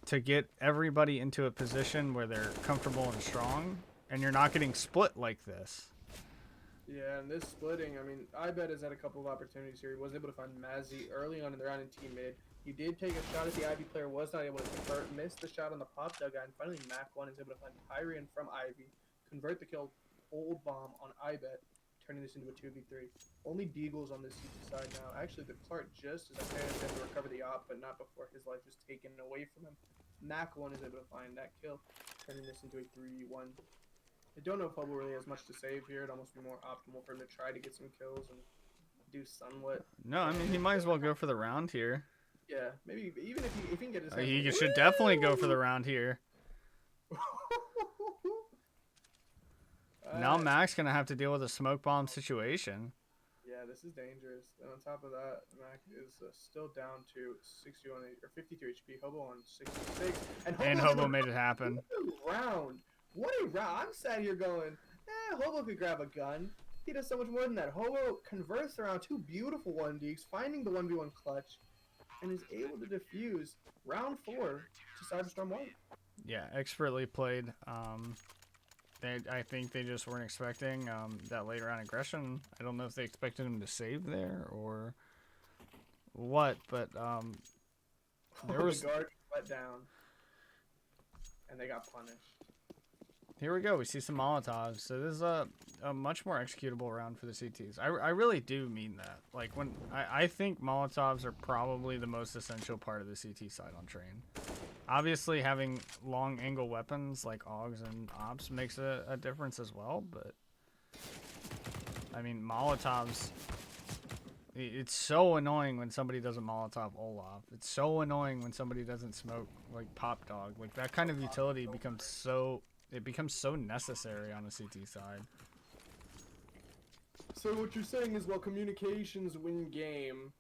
to get everybody into a position where they're comfortable and strong, and you're not getting split like this. Yeah, and this splitting, I mean, iBet has had a couple of opportunities here. He was able to find Mazzy early on in the round in T mid. He did take a shot at the Ivy player, was not able to convert, missed the shot on the pop dug guy, and finally Mac 1 is able to find Pyrian from Ivy, convert the kill, hold bomb on iBet turning this into a 2v3. Only Deagle's on this CT side now. Actually, the Clark just as I managed to recover the op, but not before his life was taken away from him. Mac1 is able to find that kill, turning this into a 3v1. I don't know if Hobo really has much to save here. It'd almost be more optimal for him to try to get some kills and do somewhat. No, I mean, he might as well go for the round here. Yeah, maybe even if he can get his. He should definitely go for the round here. Now Mac's going to have to deal with a smoke bomb situation. Yeah, this is dangerous. And on top of that, Mac is still down to 61 or 53 HP. Hobo on 66. And Hobo made it happen. Round. What a round. I'm sat here going, Hobo could grab a gun. He does so much more than that. Hobo converts around 2 beautiful 1Ds, finding the 1v1 clutch, and is able to defuse round 4 to Cyberstorm White. Yeah, expertly played. I think they just weren't expecting that later on aggression. I don't know if they expected him to save there or what, but there was the guard let down, and they got punished. Here we go. We see some Molotovs. So this is a much more executable round for the CTs. I really do mean that. Like when I think Molotovs are probably the most essential part of the CT side on train. Obviously, having long angle weapons like AUGs and Ops makes a difference as well. But I mean, Molotovs. It's so annoying when somebody doesn't Molotov Olaf. It's so annoying when somebody doesn't smoke like Pop Dog. Like that kind of utility becomes so. It becomes so necessary on the CT side. So what you're saying is, while communications win game,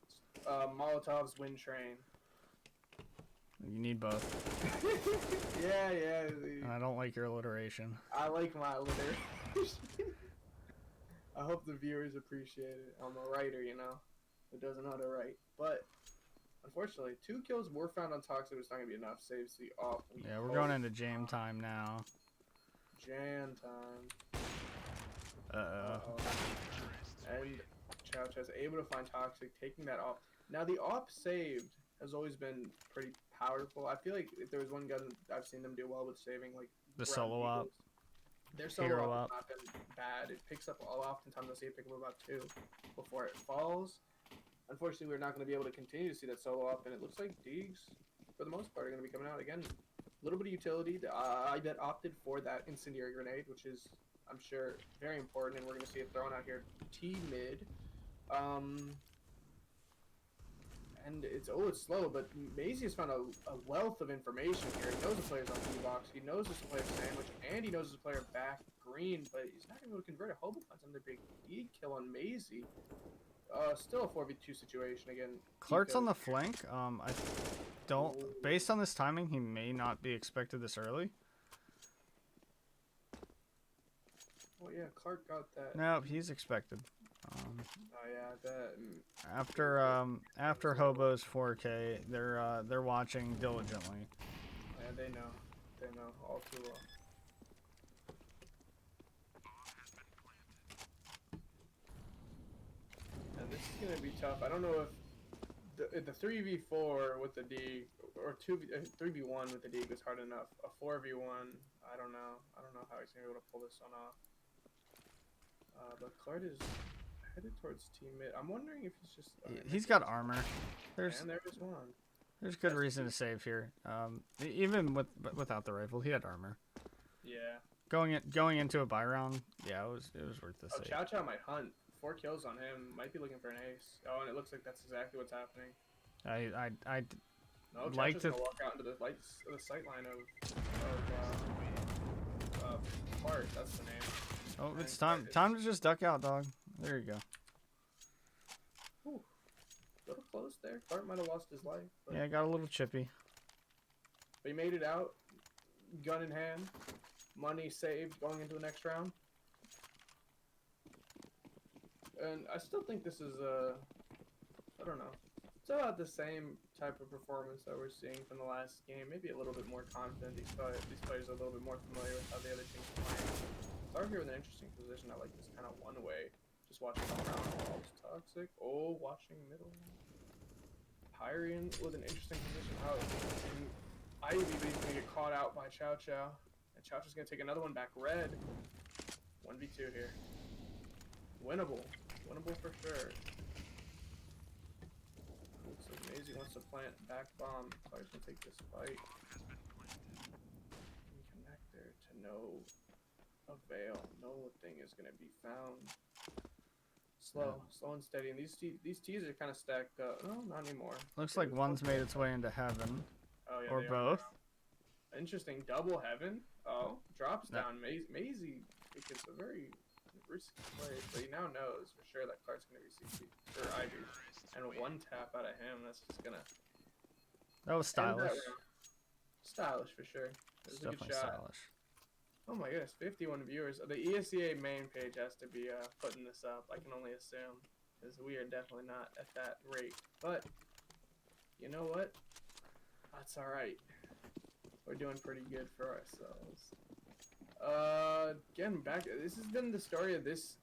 Molotovs win train. You need both. Yeah. And I don't like your alliteration. I like my alliteration. I hope the viewers appreciate it. I'm a writer, you know, who doesn't know how to write. But unfortunately, 2 kills were found on Toxic. It's not gonna be enough. Saves the off. Yeah, we're going into jam time now. Jam time. Uh-oh. And Chow Chow's able to find Toxic, taking that off. Now the op saved has always been pretty powerful. I feel like if there was one gun I've seen them do well with saving, like The solo op. Their solo Hero op op. has not been bad. It picks up oftentimes. I'll see it pick up about 2 before it falls. Unfortunately, we're not going to be able to continue to see that solo op, and it looks like Deegs, for the most part, are going to be coming out again. A little bit of utility. I bet opted for that incendiary grenade, which is, I'm sure, very important, and we're going to see it thrown out here. T mid. And it's slow, but Maisie has found a wealth of information here. He knows the player's on D-box, he knows there's a player sandwich, and he knows there's a player back green, but he's not able to convert a Hobo finds another big E kill on Maisie. Still a 4v2 situation again. Clark's on the flank. I don't. Based on this timing, he may not be expected this early. Well, yeah, Clark got that. No, he's expected. Oh yeah, that. After Hobo's 4K, they're watching diligently. Yeah, they know all too well. And this is gonna be tough. I don't know if the 3v4 with the D or 3v1 with the D is hard enough. A 4v1, I don't know. I don't know how he's gonna be able to pull this one off. But Clark is headed towards teammate. I'm wondering if he's just. He's got armor. There's one. There's good reason to save here. Even without the rifle, he had armor. Yeah. Going into a buy round, yeah, it was worth the save. Chow Chow might hunt. 4 kills on him. Might be looking for an ace. Oh, and it looks like that's exactly what's happening. I No, like Chow Chow's to gonna walk out into the sight line of Clark. That's the name. Oh, it's time to just duck out, dog. There you go. Ooh, little close there. Clark might have lost his life. But, Yeah, got a little chippy. but he made it out. Gun in hand. Money saved going into the next round. And I still think this is I don't know. It's about the same type of performance that we're seeing from the last game. Maybe a little bit more confident. These players are a little bit more familiar with how the other team's playing. Start here with an interesting position. I like this kind of one way. Just watching around walls. Toxic. Oh, watching middle. Pyrian with an interesting position. How Ivy, but he's gonna get caught out by Chow Chow. And Chow Chow's gonna take another one back red. 1v2 here. Winnable. Winnable for sure. Looks like Maisie wants to plant back bomb. Clark's gonna take this fight. Connector to no avail. No thing is gonna be found. Slow and steady. And these T's are kind of stacked up. No, not anymore. Looks like one's made its way into heaven. Oh, yeah, Or they are. both. Interesting. Double heaven. Oh, drops Yeah. down. Maisie it's a very risky play, but he now knows for sure that Clark's gonna be CC or Ivy, and one tap out of him. That's just gonna. That was end that stylish. round. Stylish for sure. It It's was a good definitely shot. stylish. Oh my goodness, 51 viewers. The ESEA main page has to be putting this up. I can only assume, because we are definitely not at that rate. But you know what? That's all right. We're doing pretty good for ourselves. Getting back. This has been the story of this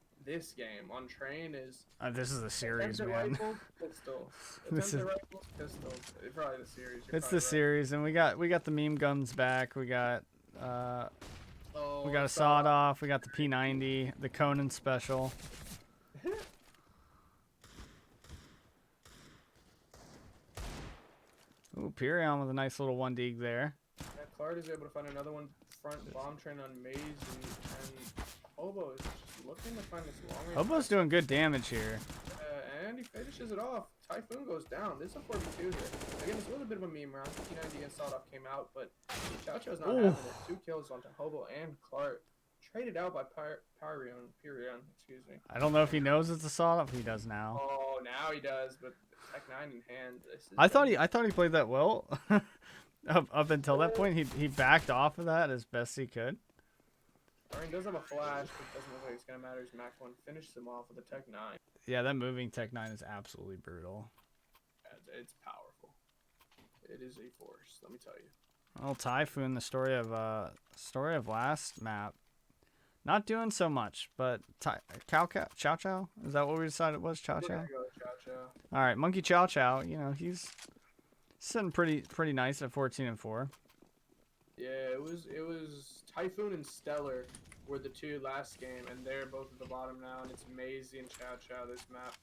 game on train. Is This is the series, attempted man. rifle, pistol. This Attempted rifle, pistol. Probably the series. You're It's probably the right. series, and we got the meme guns back. We got Oh, we got a sawed off. We got the P90, the Conan special. Ooh, Pyrion with a nice little 1 dig there. Yeah, Clark is able to find another one front bomb train on Maisie, and Hobo is just looking to find this long range. Hobo's doing good damage here. And he finishes it off. Typhoon goes down. This is a 4v2 here. Again, this was a bit of a meme round. P90 and Sawed Off came out, but Chow Chow's not having it. 2 kills onto Hobo and Clark. Traded out by Pyrion, excuse me. I don't know if he knows it's a sawed off. He does now. Oh, now he does, but Tech 9 in hand. This is I thought he played that well. up until that point, he backed off of that as best he could. Pyrion does have a flash, but it doesn't look like it's going to matter. His Mac 1 finishes him off with a Tech 9. Yeah, that moving Tech 9 is absolutely brutal. It's powerful. It is a force, let me tell you. Well, Typhoon, the story of last map, not doing so much, but Chow Chow, is that what we decided it was? Chow We're Chow. gonna go with Chow Chow. All right, Monkey Chow Chow. You know he's sitting pretty nice at 14-4. Yeah, it was Typhoon and Stellar were the 2 last game, and they're both at the bottom now, and it's Maisie and Chow Chow this map.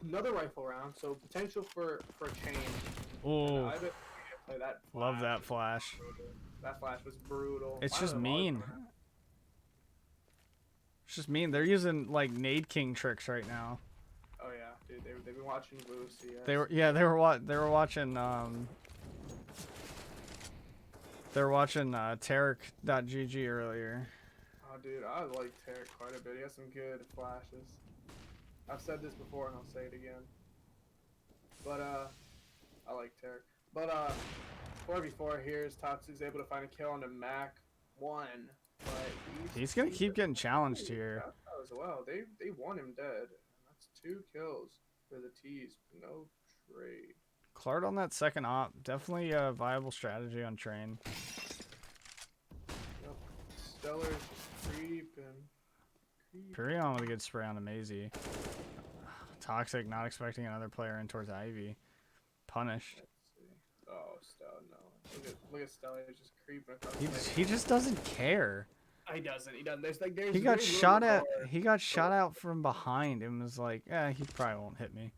Another rifle round, so potential for change. Oh, I bet we play that. love flash. that flash. That flash was brutal. It's Why just are the mean. logs- It's just mean. They're using like Nade King tricks right now. Oh yeah, dude, they've been watching Blue CS. They were watching Tarek.gg earlier. Oh dude, I like Tarek quite a bit. He has some good flashes. I've said this before and I'll say it again. But I like Tarek. But 4v4 here is Tatsu's able to find a kill on the Mac 1. But He's gonna keep getting challenged here. As well. They want him dead. And that's 2 kills for the T's. No trade. Clark on that second op, definitely a viable strategy on train. Yep. Stellar's creeping. Pyrion with a good spray on Maisie. Toxic, not expecting another player in towards Ivy. Punished. Oh, Stella, no. Look at Stella, he's just creeping across He the just, lane. he just doesn't care. He doesn't. There's He got very shot little at. guard. He got shot out from behind and was like, he probably won't hit me.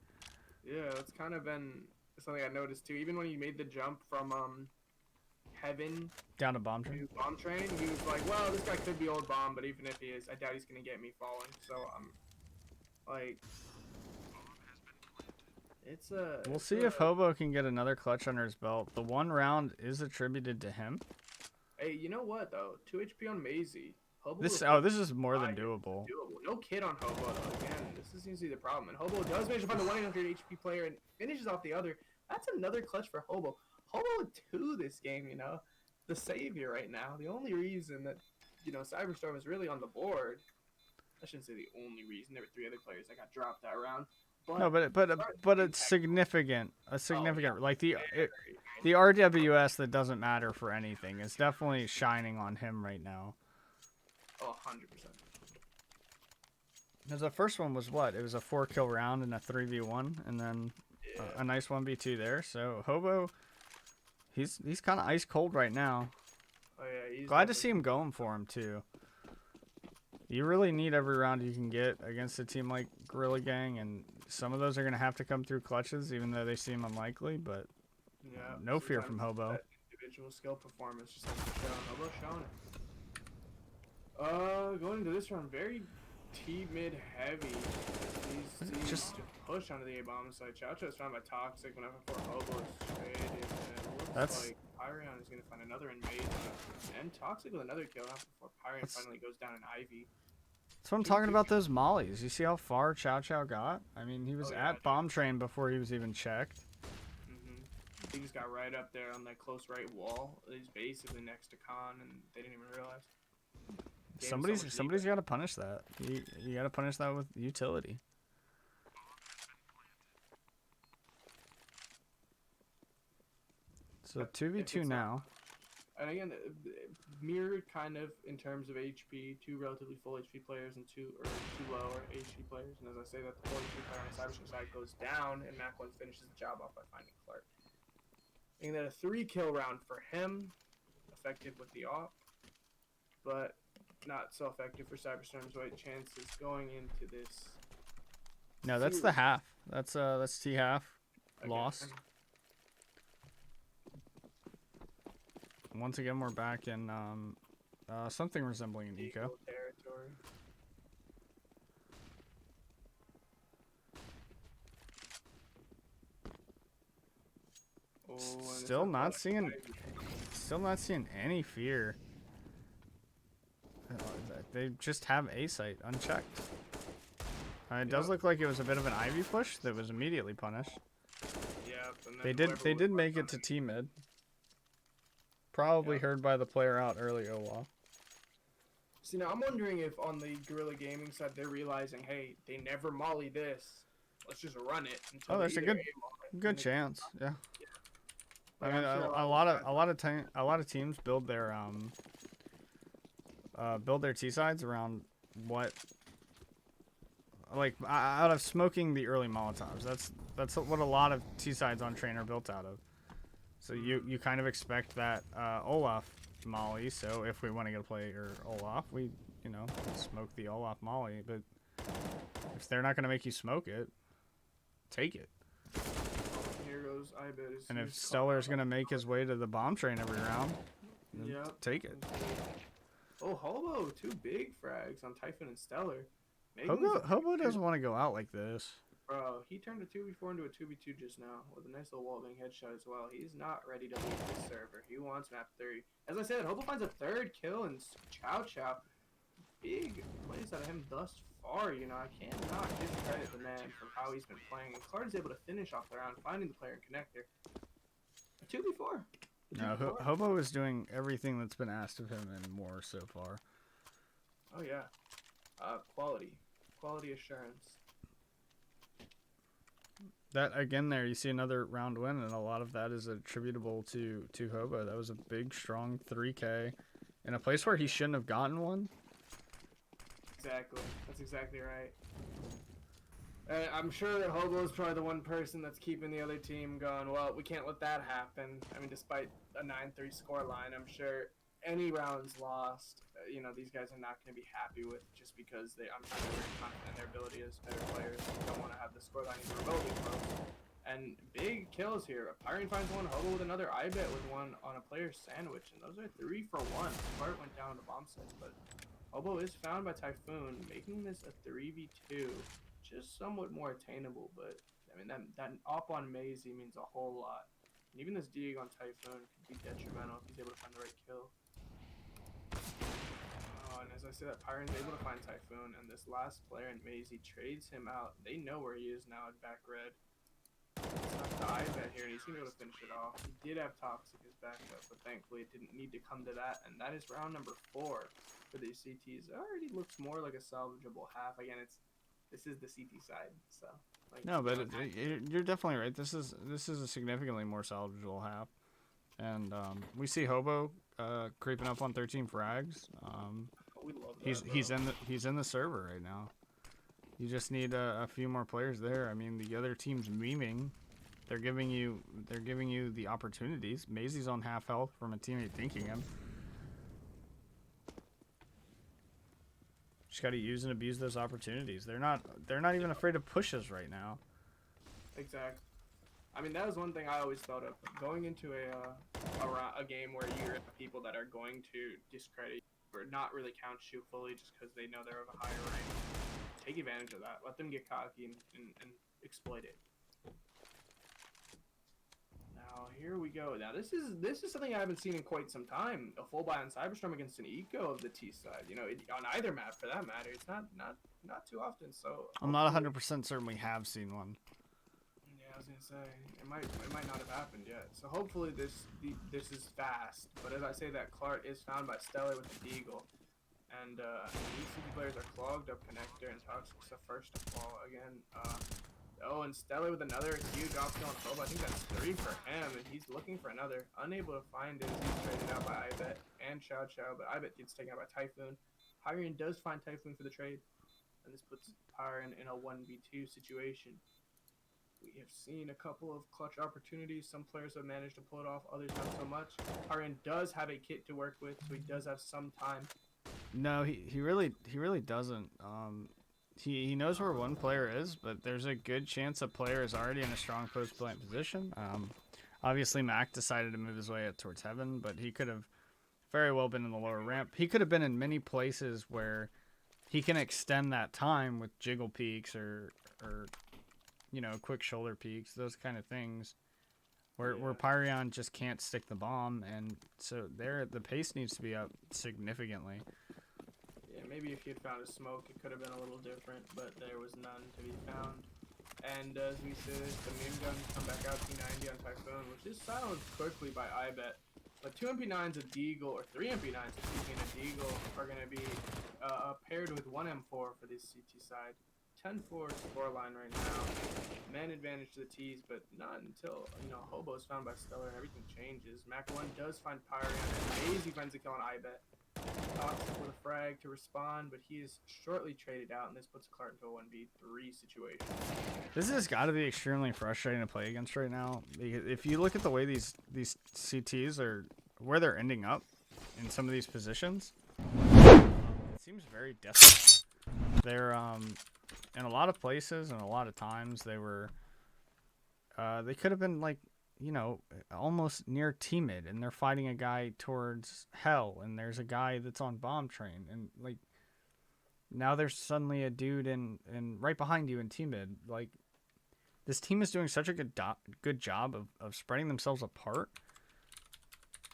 Yeah, it's kind of been something I noticed too. Even when he made the jump from Heaven Down to bomb train. to Bomb Train, he was like, well, this guy could be old Bomb, but even if he is, I doubt he's gonna get me falling. So like, it's a. We'll see if Hobo can get another clutch under his belt. The 1 round is attributed to him. Hey, you know what though? 2 HP on Maisie. Hobo This was this is more than doable. No kid on Hobo though. Again, this seems to be the problem. And Hobo does manage to find the 100 HP player and finishes off the other. That's another clutch for Hobo. Hobo with 2 this game, you know, the savior right now. The only reason that Cyberstorm is really on the board. I shouldn't say the only reason. There were 3 other players that got dropped that round. But No, but it's significant. Like the very RWS that doesn't matter for anything is definitely shining on him right now. oh, 100%. Because the first one was what? It was a 4-kill round and a 3v1, and then a nice 1v2 there. So Hobo, he's kind of ice cold right now. Oh yeah, he's Glad to see him going for him too. You really need every round you can get against a team like Gorilla Gang, and some of those are going to have to come through clutches, even though they seem unlikely, but Yeah. no fear from sometimes Hobo. that individual skill performance just has to show. Hobo showing it. Going into this round, very T mid heavy. These teams Just- to push onto the A bomb side. Chow Chow is found by Toxic when F4 Hobo is traded. And it looks That's- like Pyrion is going to find another invade. And Toxic with another kill now before Pyrion That's- finally goes down in Ivy. That's what I'm talking about, those mollies. You see how far Chow Chow got? I mean, he was Oh, yeah, at dude. bomb train before he was even checked. He just got right up there on that close right wall. He's basically next to Khan, and they didn't even realize. Gave him so much Somebody's leeway. got to punish that. You got to punish that with utility. So But 2v2 it's, now. And again, mirrored kind of in terms of HP, two relatively full HP players and two lower HP players. And as I say that, the full HP player on the Cyberstorm side goes down, and Mac 1 finishes the job off by finding Clark. Making that a 3-kill round for him, effective with the op, but not so effective for Cyberstorm's White chances going into this. No, that's the half. That's T half. again. Lost. Once again, we're back in something resembling an eco. Eagle territory. Oh, and it's Still a not lot of seeing, Ivy. still not seeing any fear. They just have A site unchecked. It does Yep. look like it was a bit of an Ivy push that was immediately punished. Yep, and then They did whoever was make it left to on T mid. Probably Yep. heard by the player out early Ola. See, now I'm wondering if on the Guerrilla Gaming side they're realizing, hey, they never molly this. Let's just run it until Oh, they there's a either good- aim on it Good and they- chance, yeah. I Like, mean, I'm sure a lot of teams build their T sides around what, like out of smoking the early Molotovs. That's what a lot of T sides on train are built out of. So you kind of expect that Olaf molly. So if we want to get a play or Olaf, we smoke the Olaf molly. But if they're not going to make you smoke it, take it. Here goes Ibit. And if Stellar's going to make his way to the bomb train every round, then Yep. take it. Oh, Hobo, 2 big frags on Typhon and Stellar. Making this a Hobo 2v2. doesn't want to go out like this. Bro, he turned a 2v4 into a 2v2 just now with a nice little wall-bang headshot as well. He's not ready to leave this server. He wants map 3. As I said, Hobo finds a 3rd kill in Chow Chow. Big plays out of him thus far, I cannot discredit the man from how he's been playing. And Clark is able to finish off the round, finding the player and connector. A 2v4. A No, 2v4. Hobo is doing everything that's been asked of him and more so far. Oh, yeah. Quality assurance. That again, there you see another round win, and a lot of that is attributable to Hobo. That was a big, strong 3K in a place where he shouldn't have gotten one. Exactly. That's exactly right. I'm sure that Hobo is probably the one person that's keeping the other team going, well, we can't let that happen. I mean, despite a 9-3 score line, I'm sure any rounds lost, these guys are not going to be happy with just because I'm sure they're very confident in their ability as better players. They don't want to have the score line even remotely close. And big kills here. Pyrion finds one, Hobo with another, Ibet with one on a player's sandwich, and those are 3 for 1. Smart went down on the bomb sets, but Hobo is found by Typhoon, making this a 3v2. Just somewhat more attainable, but I mean that op on Maisie means a whole lot. And even this Dieg on Typhoon could be detrimental if he's able to find the right kill. Oh, and as I said, that Pyron's able to find Typhoon, and this last player in Maisie trades him out. They know where he is now at back red. It's not the Ibet here, and he's gonna be able to finish it off. He did have Toxic as backup, but thankfully it didn't need to come to that, and that is round number 4 for these CTs. It already looks more like a salvageable half. Again, this is the CT side, so. No, but you're definitely right. This is a significantly more salvageable half, and we see Hobo creeping up on 13 frags. We love that, He's in the server right now. You just need a few more players there. I mean, the other team's memeing. They're giving you the opportunities. Maisie's on half health from a teammate thinking him. Just got to use and abuse those opportunities. They're not even afraid to push us right now. Exactly. I mean, that was one thing I always thought of. Going into a game where you have people that are going to discredit you or not really count you fully just because they know they're of a higher rank. Take advantage of that. Let them get cocky and exploit it. Now here we go. Now this is something I haven't seen in quite some time. A full buy on Cyberstorm against an eco of the T side. You know, on either map for that matter. It's not too often. So I'm not 100% certain we have seen one. yeah, I was gonna say it might not have happened yet. So hopefully this is fast. But as I say that, Clark is found by Stellar with the Deagle, and these CT players are clogged up connector, and Toxic's the first to fall again. Oh, and Stellar with another huge option on Hope. I think that's 3 for him, and he's looking for another. Unable to find it. He's traded out by IBET and Chow Chow, but IBET gets taken out by Typhoon. Pyrian does find Typhoon for the trade, and this puts Pyrian in a 1v2 situation. We have seen a couple of clutch opportunities. Some players have managed to pull it off, others not so much. Pyrian does have a kit to work with, so he does have some time. No, he really doesn't. He knows where one player is, but there's a good chance a player is already in a strong post plant position. Obviously Mac decided to move his way up towards heaven, but he could have very well been in the lower ramp. He could have been in many places where he can extend that time with jiggle peaks or you know, quick shoulder peaks, those kind of things, where Pyrion just can't stick the bomb, and so the pace needs to be up significantly. Yeah, maybe if he had found a smoke, it could have been a little different, but there was none to be found. And as we see this, the main guns come back out T90 on Typhoon, which is silenced quickly by IBET. But 2 MP9s of Deagle, or 3 MP9s of CT and a Deagle, are going to be paired with 1 M4 for this CT side. 10-4 scoreline right now. Man advantage to the T's, but not until, you know, Hobo's found by Stellar and everything changes. Mac 1 does find Pyrion, and Maisie finds a kill on IBET. Toxic with a frag to respond, but he is shortly traded out, and this puts Clark into a 1v3 situation. This has got to be extremely frustrating to play against right now. If you look at the way these CTs are, where they're ending up in some of these positions, it seems very desperate. They're in a lot of places and a lot of times they could have been like, you know, almost near T-mid, and they're fighting a guy towards hell, and there's a guy that's on bomb train, and like now there's suddenly a dude in right behind you in T-mid. Like, this team is doing such a good job of spreading themselves apart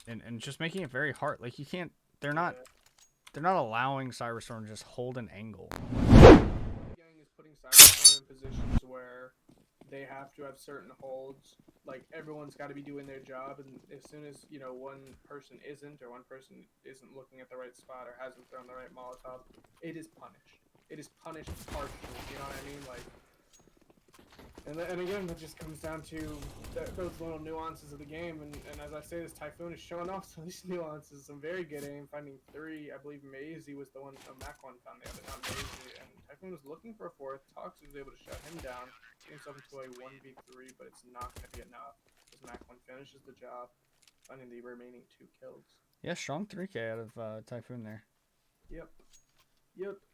and just making it very hard. Like, you can't, they're not allowing Cyberstorm to just hold an angle. Gang is putting Cyberstorm in positions where they have to have certain holds. Like, everyone's got to be doing their job, and as soon as, you know, one person isn't looking at the right spot or hasn't thrown the right Molotov, it is punished. It is punished harshly, you know what I mean? Like, and again, that just comes down to those little nuances of the game, and as I say, this Typhoon is showing off some of these nuances. Some very good aim, finding 3. I believe Maisie was the one, Mac 1 found the other, not Maisie, and Typhoon was looking for a 4th. Tox was able to shut him down, get himself into a 1v3, but it's not going to be enough, as Mac 1 finishes the job, finding the remaining 2 kills. Yeah, strong 3K out of Typhoon there. Yep.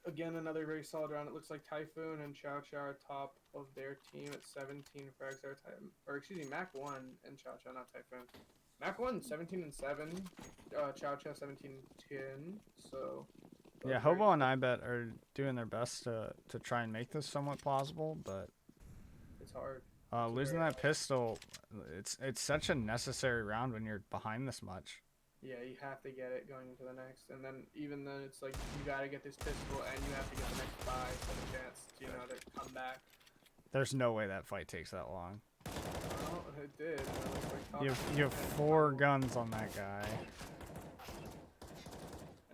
Again, another very solid round. It looks like Typhoon and Chow Chow are top of their team at 17 frags. Mac 1 and Chow Chow, not Typhoon. Mac 1, 17-7. Chow Chow, 17-10. So, yeah, Hobo and IBET are doing their best to try and make this somewhat plausible, but it's hard. Losing that pistol, it's such a necessary round when you're behind this much. Yeah, you have to get it going into the next, and then even then it's like you gotta get this pistol and you have to get the next buy for the chance, you know, to come back. There's no way that fight takes that long. Well, it did. Like You have 4 guns on that guy.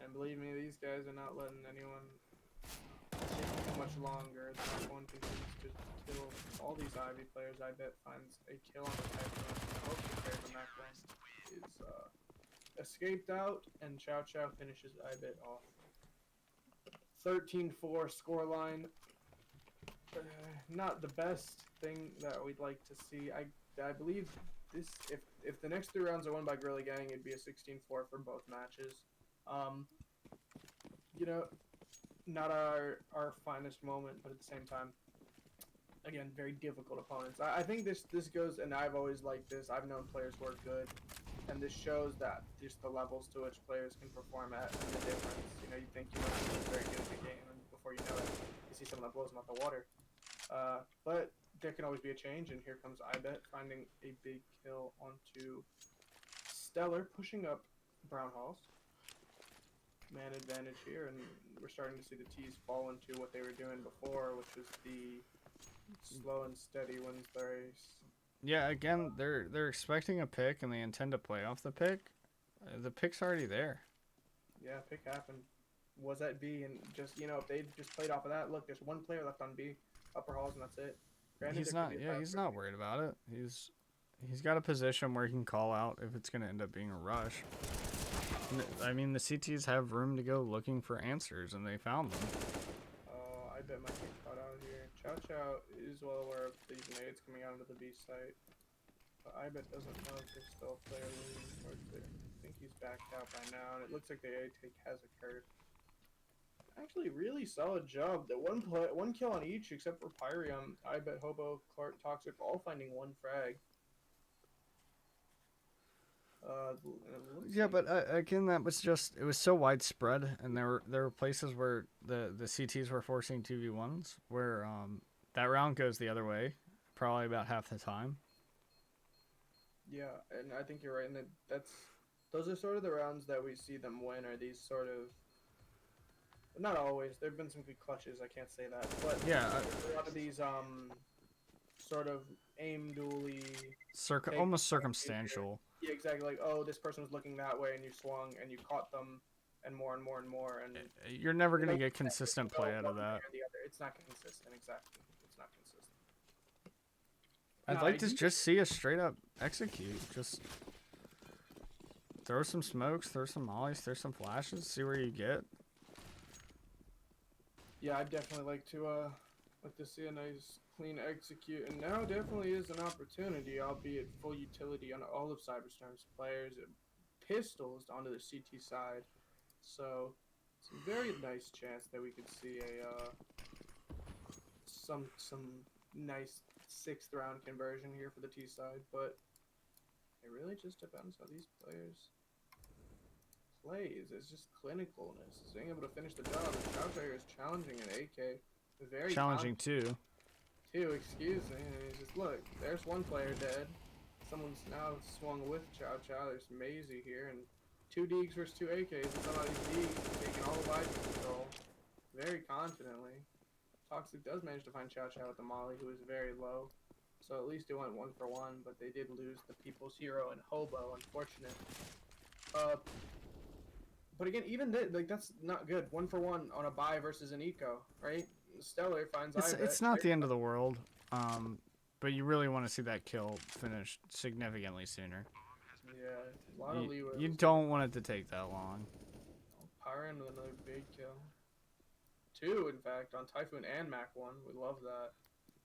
And believe me, these guys are not letting anyone take too much longer. That one continues to kill all these Ivy players. IBET finds a kill on the Typhoon. I hope the player from that one is escaped out, and Chow Chow finishes IBET off. 13-4 scoreline. Not the best thing that we'd like to see. I believe this, if the next 3 rounds are won by Gorilla Gang, it'd be a 16-4 for both matches. You know, not our finest moment, but at the same time, again, very difficult opponents. I think this goes, and I've always liked this. I've known players who are good, and this shows that just the levels to which players can perform at and the difference. You know, you think you know someone's very good at the game, and before you know it, you see someone that blows them out the water. But there can always be a change, and here comes IBET finding a big kill onto Stellar, pushing up Brown Halls. Man advantage here, and we're starting to see the T's fall into what they were doing before, which was the slow and steady wins the race. Yeah, again, they're expecting a pick and they intend to play off the pick. The pick's already there. Yeah, pick happened. Was at B, and just, you know, if they just played off of that, look, there's one player left on B, upper halls, and that's it. Granted, He's there could not. be a Yeah, fast he's pick. not worried about it. He's got a position where he can call out if it's gonna end up being a rush. I mean, the CTs have room to go looking for answers, and they found them. Oh, I bet might get caught out here. Chow Chow is well aware of these nades coming out into the B site, but I bet doesn't know if there's still a player leaning towards there. I think he's backed out by now, and it looks like the A take has occurred. Actually, really solid job. That one kill on each except for Pyrium. I bet Hobo, Clark, Toxic all finding one frag. It looks Yeah, like- but again, that was just, it was so widespread, and there were places where the CTs were forcing 2v1s where that round goes the other way, probably about half the time. yeah, and I think you're right. And those are sort of the rounds that we see them win. Are these sort of, not always. There've been some good clutches. I can't say that, but Yeah, a lot of these sort of aim dually. Take- almost circumstantial. Yeah, exactly. Like, oh, this person was looking that way, and you swung, and you caught them, and more and more and more, and You're never gonna Like, get consistent go play out of one way that. or the other. It's not consistent. Exactly. It's not consistent. I'd No, like I to do- just see a straight up execute. Just throw some smokes, throw some mollies, throw some flashes, see where you get. Yeah, I'd definitely like to see a nice clean execute, and now definitely is an opportunity, albeit full utility on all of Cyberstorm's players. Pistols onto the CT side, so it's a very nice chance that we could see a some nice 6th round conversion here for the T side, but it really just depends how these players plays. It's just clinicalness, being able to finish the job. And Chow Chow is challenging an AK, very Challenging too. too. Excuse me. And he's just, look, there's one player dead. Someone's now swung with Chow Chow. There's Maisie here, and 2 Deegs versus 2 AKs, and some of these Deegs are taking all the life control very confidently. Toxic does manage to find Chow Chow with the Molly, who is very low. So at least it went 1 for 1, but they did lose the people's hero and Hobo, unfortunate. But again, even like that's not good. 1 for 1 on a buy versus an eco, right? Stellar finds It's not the end of the world. But you really want to see that kill finished significantly sooner. Yeah, a lot of leeway. You don't want it to take that long. Pyron with another big kill. 2, in fact, on Typhoon and Mac 1. We love that.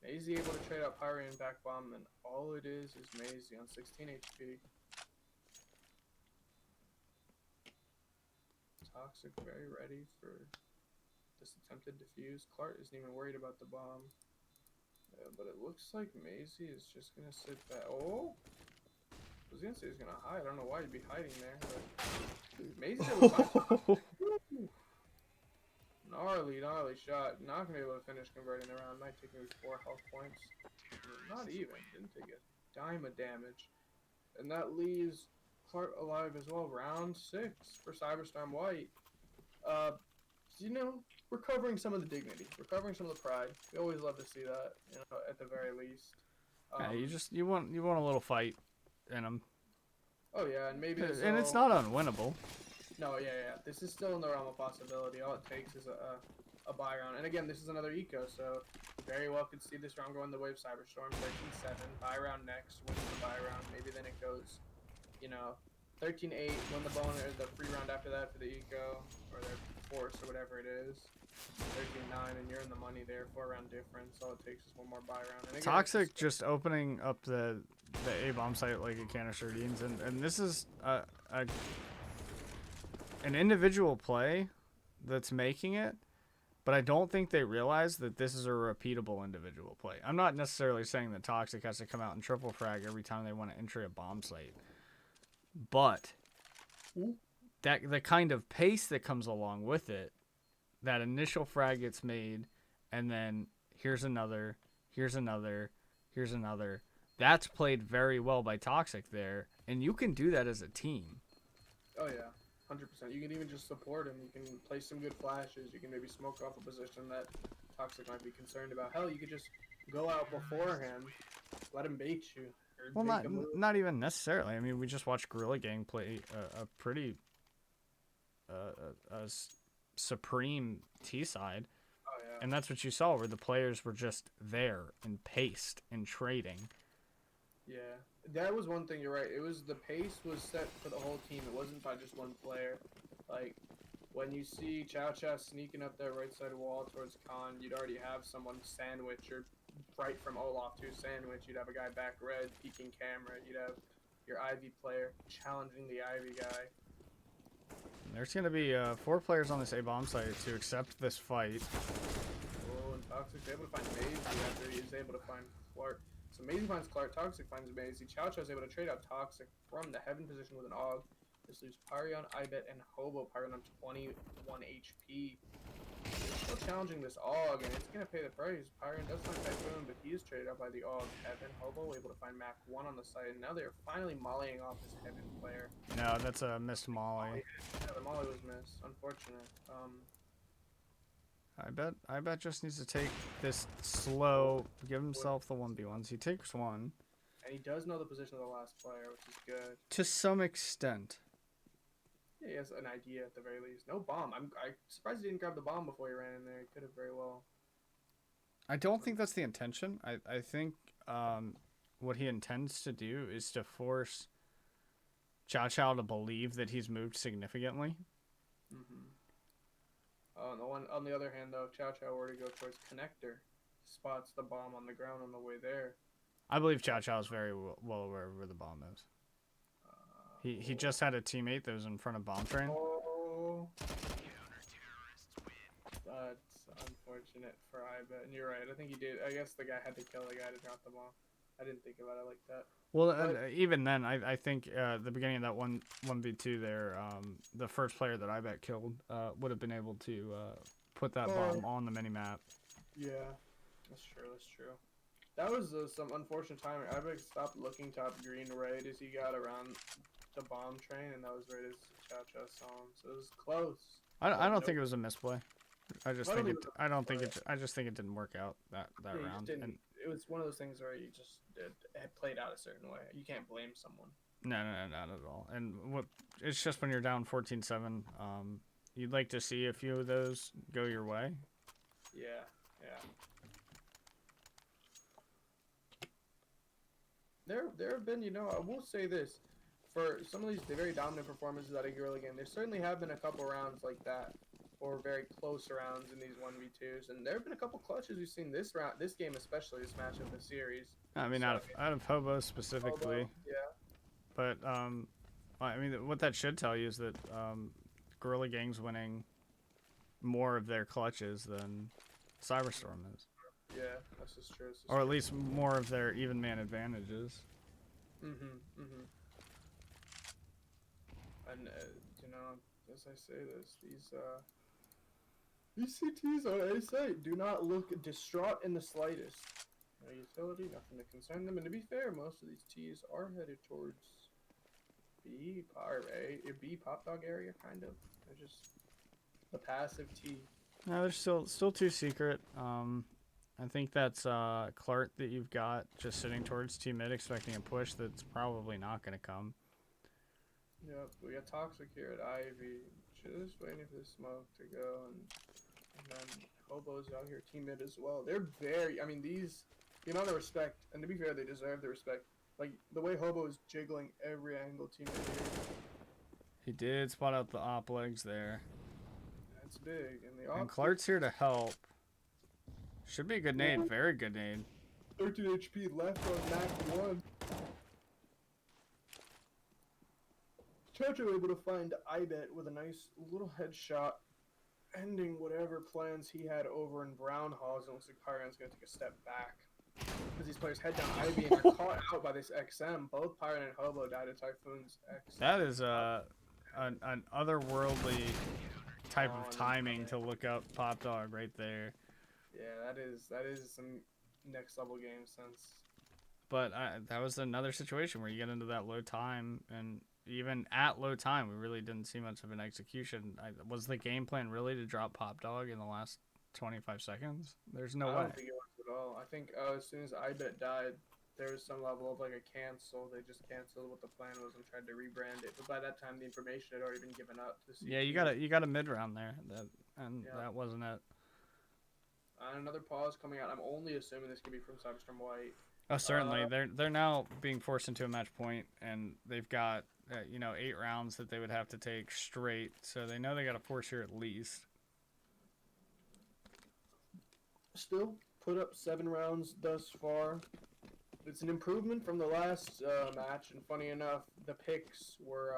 Maisie able to trade out Pyron and back bomb, and all it is Maisie on 16 HP. Toxic very ready for this attempted defuse. Clark isn't even worried about the bomb. But it looks like Maisie is just gonna sit back. Oh! I was gonna say he's gonna hide. I don't know why he'd be hiding there, but Maisie's able to find. Gnarly shot. Not gonna be able to finish converting the round. Might take maybe 4 health points. Not even. Didn't take a dime of damage. And that leaves Clark alive as well. Round 6 for Cyberstorm White. You know, recovering some of the dignity, recovering some of the pride. We always love to see that, you know, at the very least. Yeah, you want a little fight in them. Oh yeah, and maybe And it's not unwinnable. No, yeah. This is still in the realm of possibility. All it takes is a buy round. And again, this is another eco, so very well could see this round going the way of Cyberstorm. 13-7, buy round next, wins the buy round. Maybe then it goes, you know, 13-8, win the bonus, or the free round after that for the eco, or their force, or whatever it is. 13-9, and you're in the money there, 4-round difference. All it takes is one more buy round. And again, Toxic just opening up the A-bomb site like a can of sardines, and this is an individual play that's making it, But I don't think they realize that this is a repeatable individual play. I'm not necessarily saying that Toxic has to come out and triple frag every time they want to enter a bomb site. But that the kind of pace that comes along with it, that initial frag gets made, and then here's another, here's another, here's another. That's played very well by Toxic there, and you can do that as a team. Oh yeah, 100%. You can even just support him. You can play some good flashes. You can maybe smoke off a position that Toxic might be concerned about. Hell, you could just go out before him, let him bait you. Or Well, make a move. not even necessarily. I mean, we just watched Gorilla Gang play a pretty supreme T side, Oh yeah. and that's what you saw, where the players were just there and paced and trading. Yeah, that was one thing. You're right. It was the pace was set for the whole team. It wasn't by just one player. Like when you see Chow Chow sneaking up that right side wall towards Khan, you'd already have someone sandwich or right from Olaf to sandwich. You'd have a guy back red peeking camera. You'd have your Ivy player challenging the Ivy guy. There's going to be 4 players on this A bomb site to accept this fight. Oh, and Toxic's able to find Maisie after he is able to find Clark. So Maisie finds Clark, Toxic finds Maisie. Chow Chow is able to trade out Toxic from the heaven position with an AUG. Just leaves Pyrion, Ibet, and Hobo. Pyrion on 21 HP. They're still challenging this AUG, and it's going to pay the price. Pyrion does find Typhoon, but he is traded out by the AUG. Heaven, Hobo able to find Mac 1 on the site, and now they're finally mollying off this Heaven player. No, that's a missed molly. Yeah, the molly was missed. Unfortunate. I bet just needs to take this slow, give himself the 1v1s. He takes one. And he does know the position of the last player, which is good. To some extent. Yeah, he has an idea at the very least. No bomb. I'm surprised he didn't grab the bomb before he ran in there. He could have very well. I don't think that's the intention. I think what he intends to do is to force Chow Chow to believe that he's moved significantly. Mm-hmm. On the other hand, though, if Chow Chow were to go towards Connector, spots the bomb on the ground on the way there. I believe Chow Chow is very well aware of where the bomb is. He just had a teammate that was in front of bomb train. Oh. That's unfortunate for Ibet. And you're right. I think he did. I guess the guy had to kill the guy to drop the bomb. I didn't think about it like that. Well, even then, I think the beginning of that 1v2 there, the first player that I bet killed would have been able to put that bomb on the minimap. Yeah, that's true. That's true. That was some unfortunate timing. I bet stopped looking top green right as he got around the bomb train, and that was right as Chow Chow saw him. So it was close. I don't think it was a misplay. I just think it. I just think it didn't work out that round. And it was one of those things where it had played out a certain way. You can't blame someone. No, not at all. And it's just when you're down 14-7, you'd like to see a few of those go your way. Yeah. There have been, I will say this, for some of these very dominant performances out of Gorilla Game, there certainly have been a couple rounds like that, or very close rounds in these 1v2s, and there have been a couple clutches we've seen this game especially, this match of the series. I mean, out of Hobo specifically. Hobo, yeah. But I mean, what that should tell you is that Gorilla Gang's winning more of their clutches than Cyberstorm is. Yeah, that's just true. Or at least more of their even man advantages. And as I say this, these CTs on A site do not look distraught in the slightest. No utility, nothing to concern them. And to be fair, most of these T's are headed towards B or A, B pop dog area, kind of. They're just the passive T. No, they're still too secret. I think that's Clark that you've got just sitting towards T mid expecting a push that's probably not going to come. Yep, we got Toxic here at Ivy, just waiting for the smoke to go, and then Hobo's out here T mid as well. They're the amount of respect, and to be fair, they deserve the respect. Like, the way Hobo is jiggling every angle T mid here. He did spot out the op legs there. That's big, and Clark's here to help. Should be a good nade, very good nade. 13 HP left on Mac 1. Chocho able to find Ibet with a nice little headshot. ending whatever plans he had over in Brown Halls. It looks like Pyron's going to take a step back. Because these players head down Ivy and are caught out by this XM. Both Pyron and Hobo died of Typhoon's X. That is an otherworldly type of timing to look up Pop Dog right there. Yeah, that is some next level game sense. But that was another situation where you get into that low time, and even at low time, we really didn't see much of an execution. Was the game plan really to drop Pop Dog in the last 25 seconds? There's no way. I don't think it was at all. I think as soon as iBet died, there was some level of like a cancel. They just canceled what the plan was and tried to rebrand it. But by that time, the information had already been given up to see. Yeah, you got a mid round there, that wasn't it. Another pause coming out. I'm only assuming this could be from Cyberstorm White. Oh, certainly. They're now being forced into a match point, and they've got 8 rounds that they would have to take straight. So they know they got to force here at least. Still put up 7 rounds thus far. It's an improvement from the last match, and funny enough, the picks were.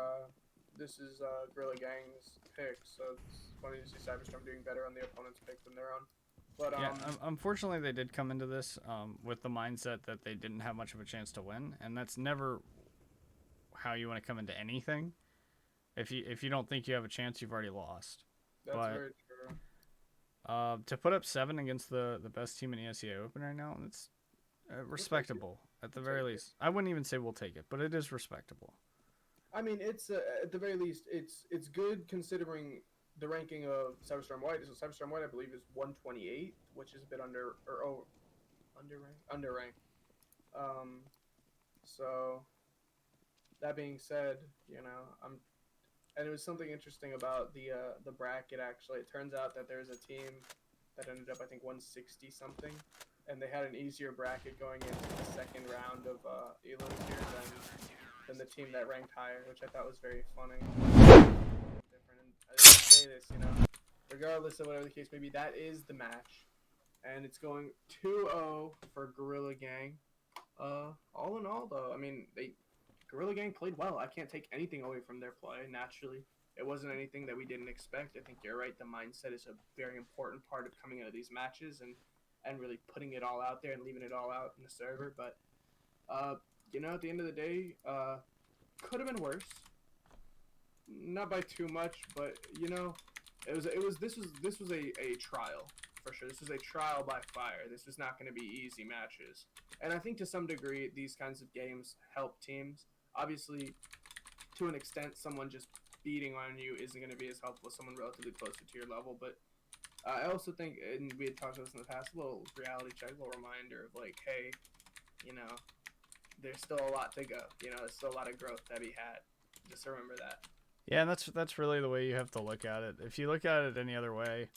This is Gorilla Gang's picks, so it's funny to see Cyberstorm doing better on the opponent's pick than their own. But yeah, unfortunately, they did come into this with the mindset that they didn't have much of a chance to win, and that's never how you want to come into anything. If you don't think you have a chance, you've already lost. That's very true. To put up 7 against the best team in ESEA Open right now, it's respectable at the very least. I wouldn't even say we'll take it, but it is respectable. I mean, it's at the very least, it's good considering the ranking of Cyberstorm White. So Cyberstorm White, I believe, is 128, which is a bit underranked. So that being said, and it was something interesting about the bracket. Actually, it turns out that there's a team that ended up, I think, 160 something, and they had an easier bracket going into the second round of Elos here than the team that ranked higher, which I thought was very funny. Different. And I didn't say this, regardless of whatever the case may be, that is the match, and it's going 2-0 for Gorilla Gang. All in all, though, I mean, Gorilla Gang played well. I can't take anything away from their play. Naturally, it wasn't anything that we didn't expect. I think you're right. The mindset is a very important part of coming out of these matches and really putting it all out there and leaving it all out in the server. But at the end of the day, could have been worse. Not by too much, but this was a trial for sure. This was a trial by fire. This was not going to be easy matches, and I think to some degree these kinds of games help teams. Obviously, to an extent, someone just beating on you isn't going to be as helpful as someone relatively closer to your level. But I also think, and we had talked about this in the past, a little reality check, a little reminder of like, hey, there's still a lot to go. There's still a lot of growth to be had. Just remember that. Yeah, and that's really the way you have to look at it. If you look at it any other way,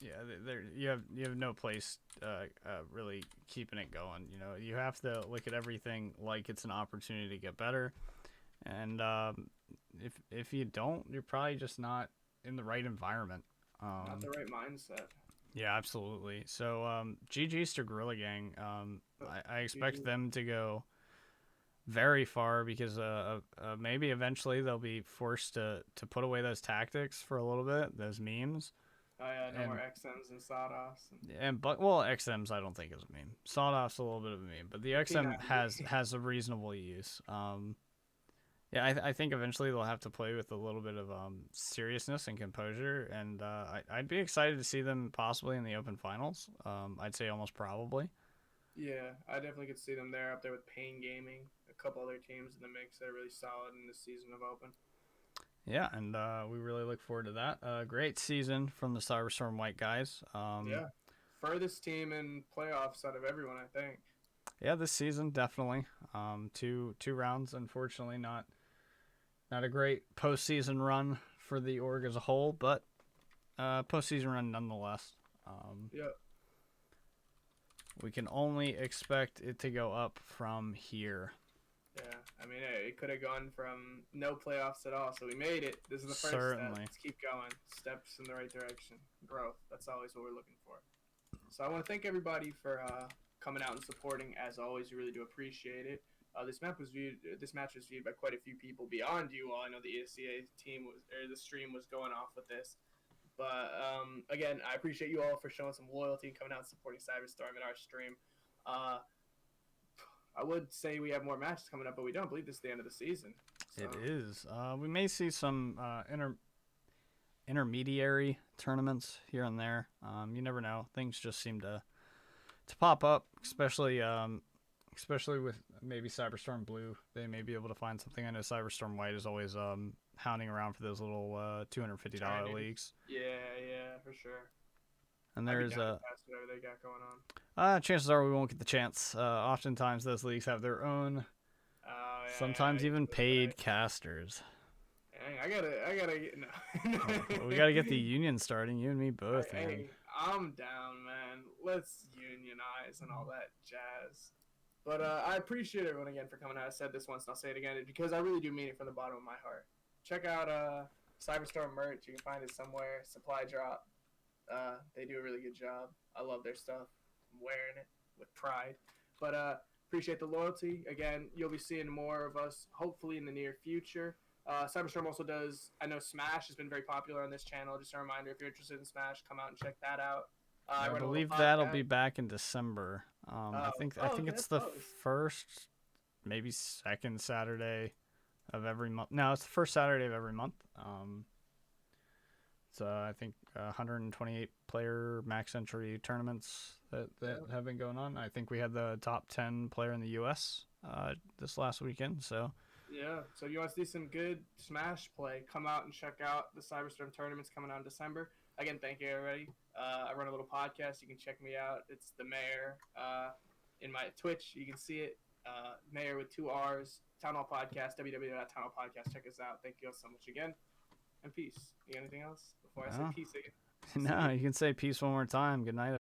you have no place really keeping it going. You have to look at everything like it's an opportunity to get better, and if you don't, you're probably just not in the right environment. Not the right mindset. Yeah, absolutely. So GG's to Gorilla Gang. I expect them to go very far because maybe eventually they'll be forced to put away those tactics for a little bit, those memes. Oh yeah, no more XMs and Sawed-offs. XMs I don't think is a meme. Sawed-off's a little bit of a meme, but the XM has a reasonable use. I think eventually they'll have to play with a little bit of seriousness and composure, and I'd be excited to see them possibly in the Open Finals. I'd say almost probably. Yeah, I definitely could see them there, up there with Pain Gaming, a couple other teams in the mix that are really solid in this season of Open. Yeah, and we really look forward to that. Great season from the Cyberstorm White guys. Furthest team in playoffs out of everyone, I think. Yeah, this season definitely. Two rounds, unfortunately, not a great postseason run for the org as a whole, but postseason run nonetheless. We can only expect it to go up from here. Yeah, I mean, it could have gone from no playoffs at all, so we made it. This is the first step. Let's keep going. Steps in the right direction. Growth. That's always what we're looking for. So I want to thank everybody for coming out and supporting. As always, we really do appreciate it. This match was viewed by quite a few people beyond you all. I know the ESEA team the stream was going off with this. But again, I appreciate you all for showing some loyalty and coming out and supporting Cyberstorm in our stream. I would say we have more matches coming up, but we don't believe this is the end of the season. So. It is. We may see some intermediary tournaments here and there. You never know. Things just seem to pop up, especially with maybe Cyberstorm Blue. They may be able to find something. I know Cyberstorm White is always hounding around for those little $250 leagues. Yeah, for sure. And there's whatever they got going on. Chances are we won't get the chance. Oftentimes those leagues have their own, sometimes even paid casters. I gotta get no. We gotta get the union starting. You and me both, man. Hey, I'm down, man. Let's unionize and all that jazz. But I appreciate everyone again for coming out. I said this once and I'll say it again because I really do mean it from the bottom of my heart. Check out Cyberstorm merch. You can find it somewhere. Supply Drop. They do a really good job. I love their stuff. I'm wearing it with pride. But appreciate the loyalty. Again, you'll be seeing more of us hopefully in the near future. Cyberstorm also does, I know Smash has been very popular on this channel. Just a reminder, if you're interested in Smash, come out and check that out. I believe that'll be back in December. I think it's the first, maybe second Saturday of every month. No, it's the first Saturday of every month. So I think 128 player max entry tournaments that have been going on. I think we had the top 10 player in the U.S. This last weekend. So yeah, so if you want to see some good Smash play, come out and check out the Cyberstorm tournaments coming out in December. Again, thank you, everybody. I run a little podcast. You can check me out. It's the Mayor. In my Twitch, you can see it. Mayor with 2 R's. Town Hall Podcast, www.townhallpodcast. Check us out. Thank you all so much again. And peace. You got anything else before I say peace again? No, you can say peace one more time. Good night,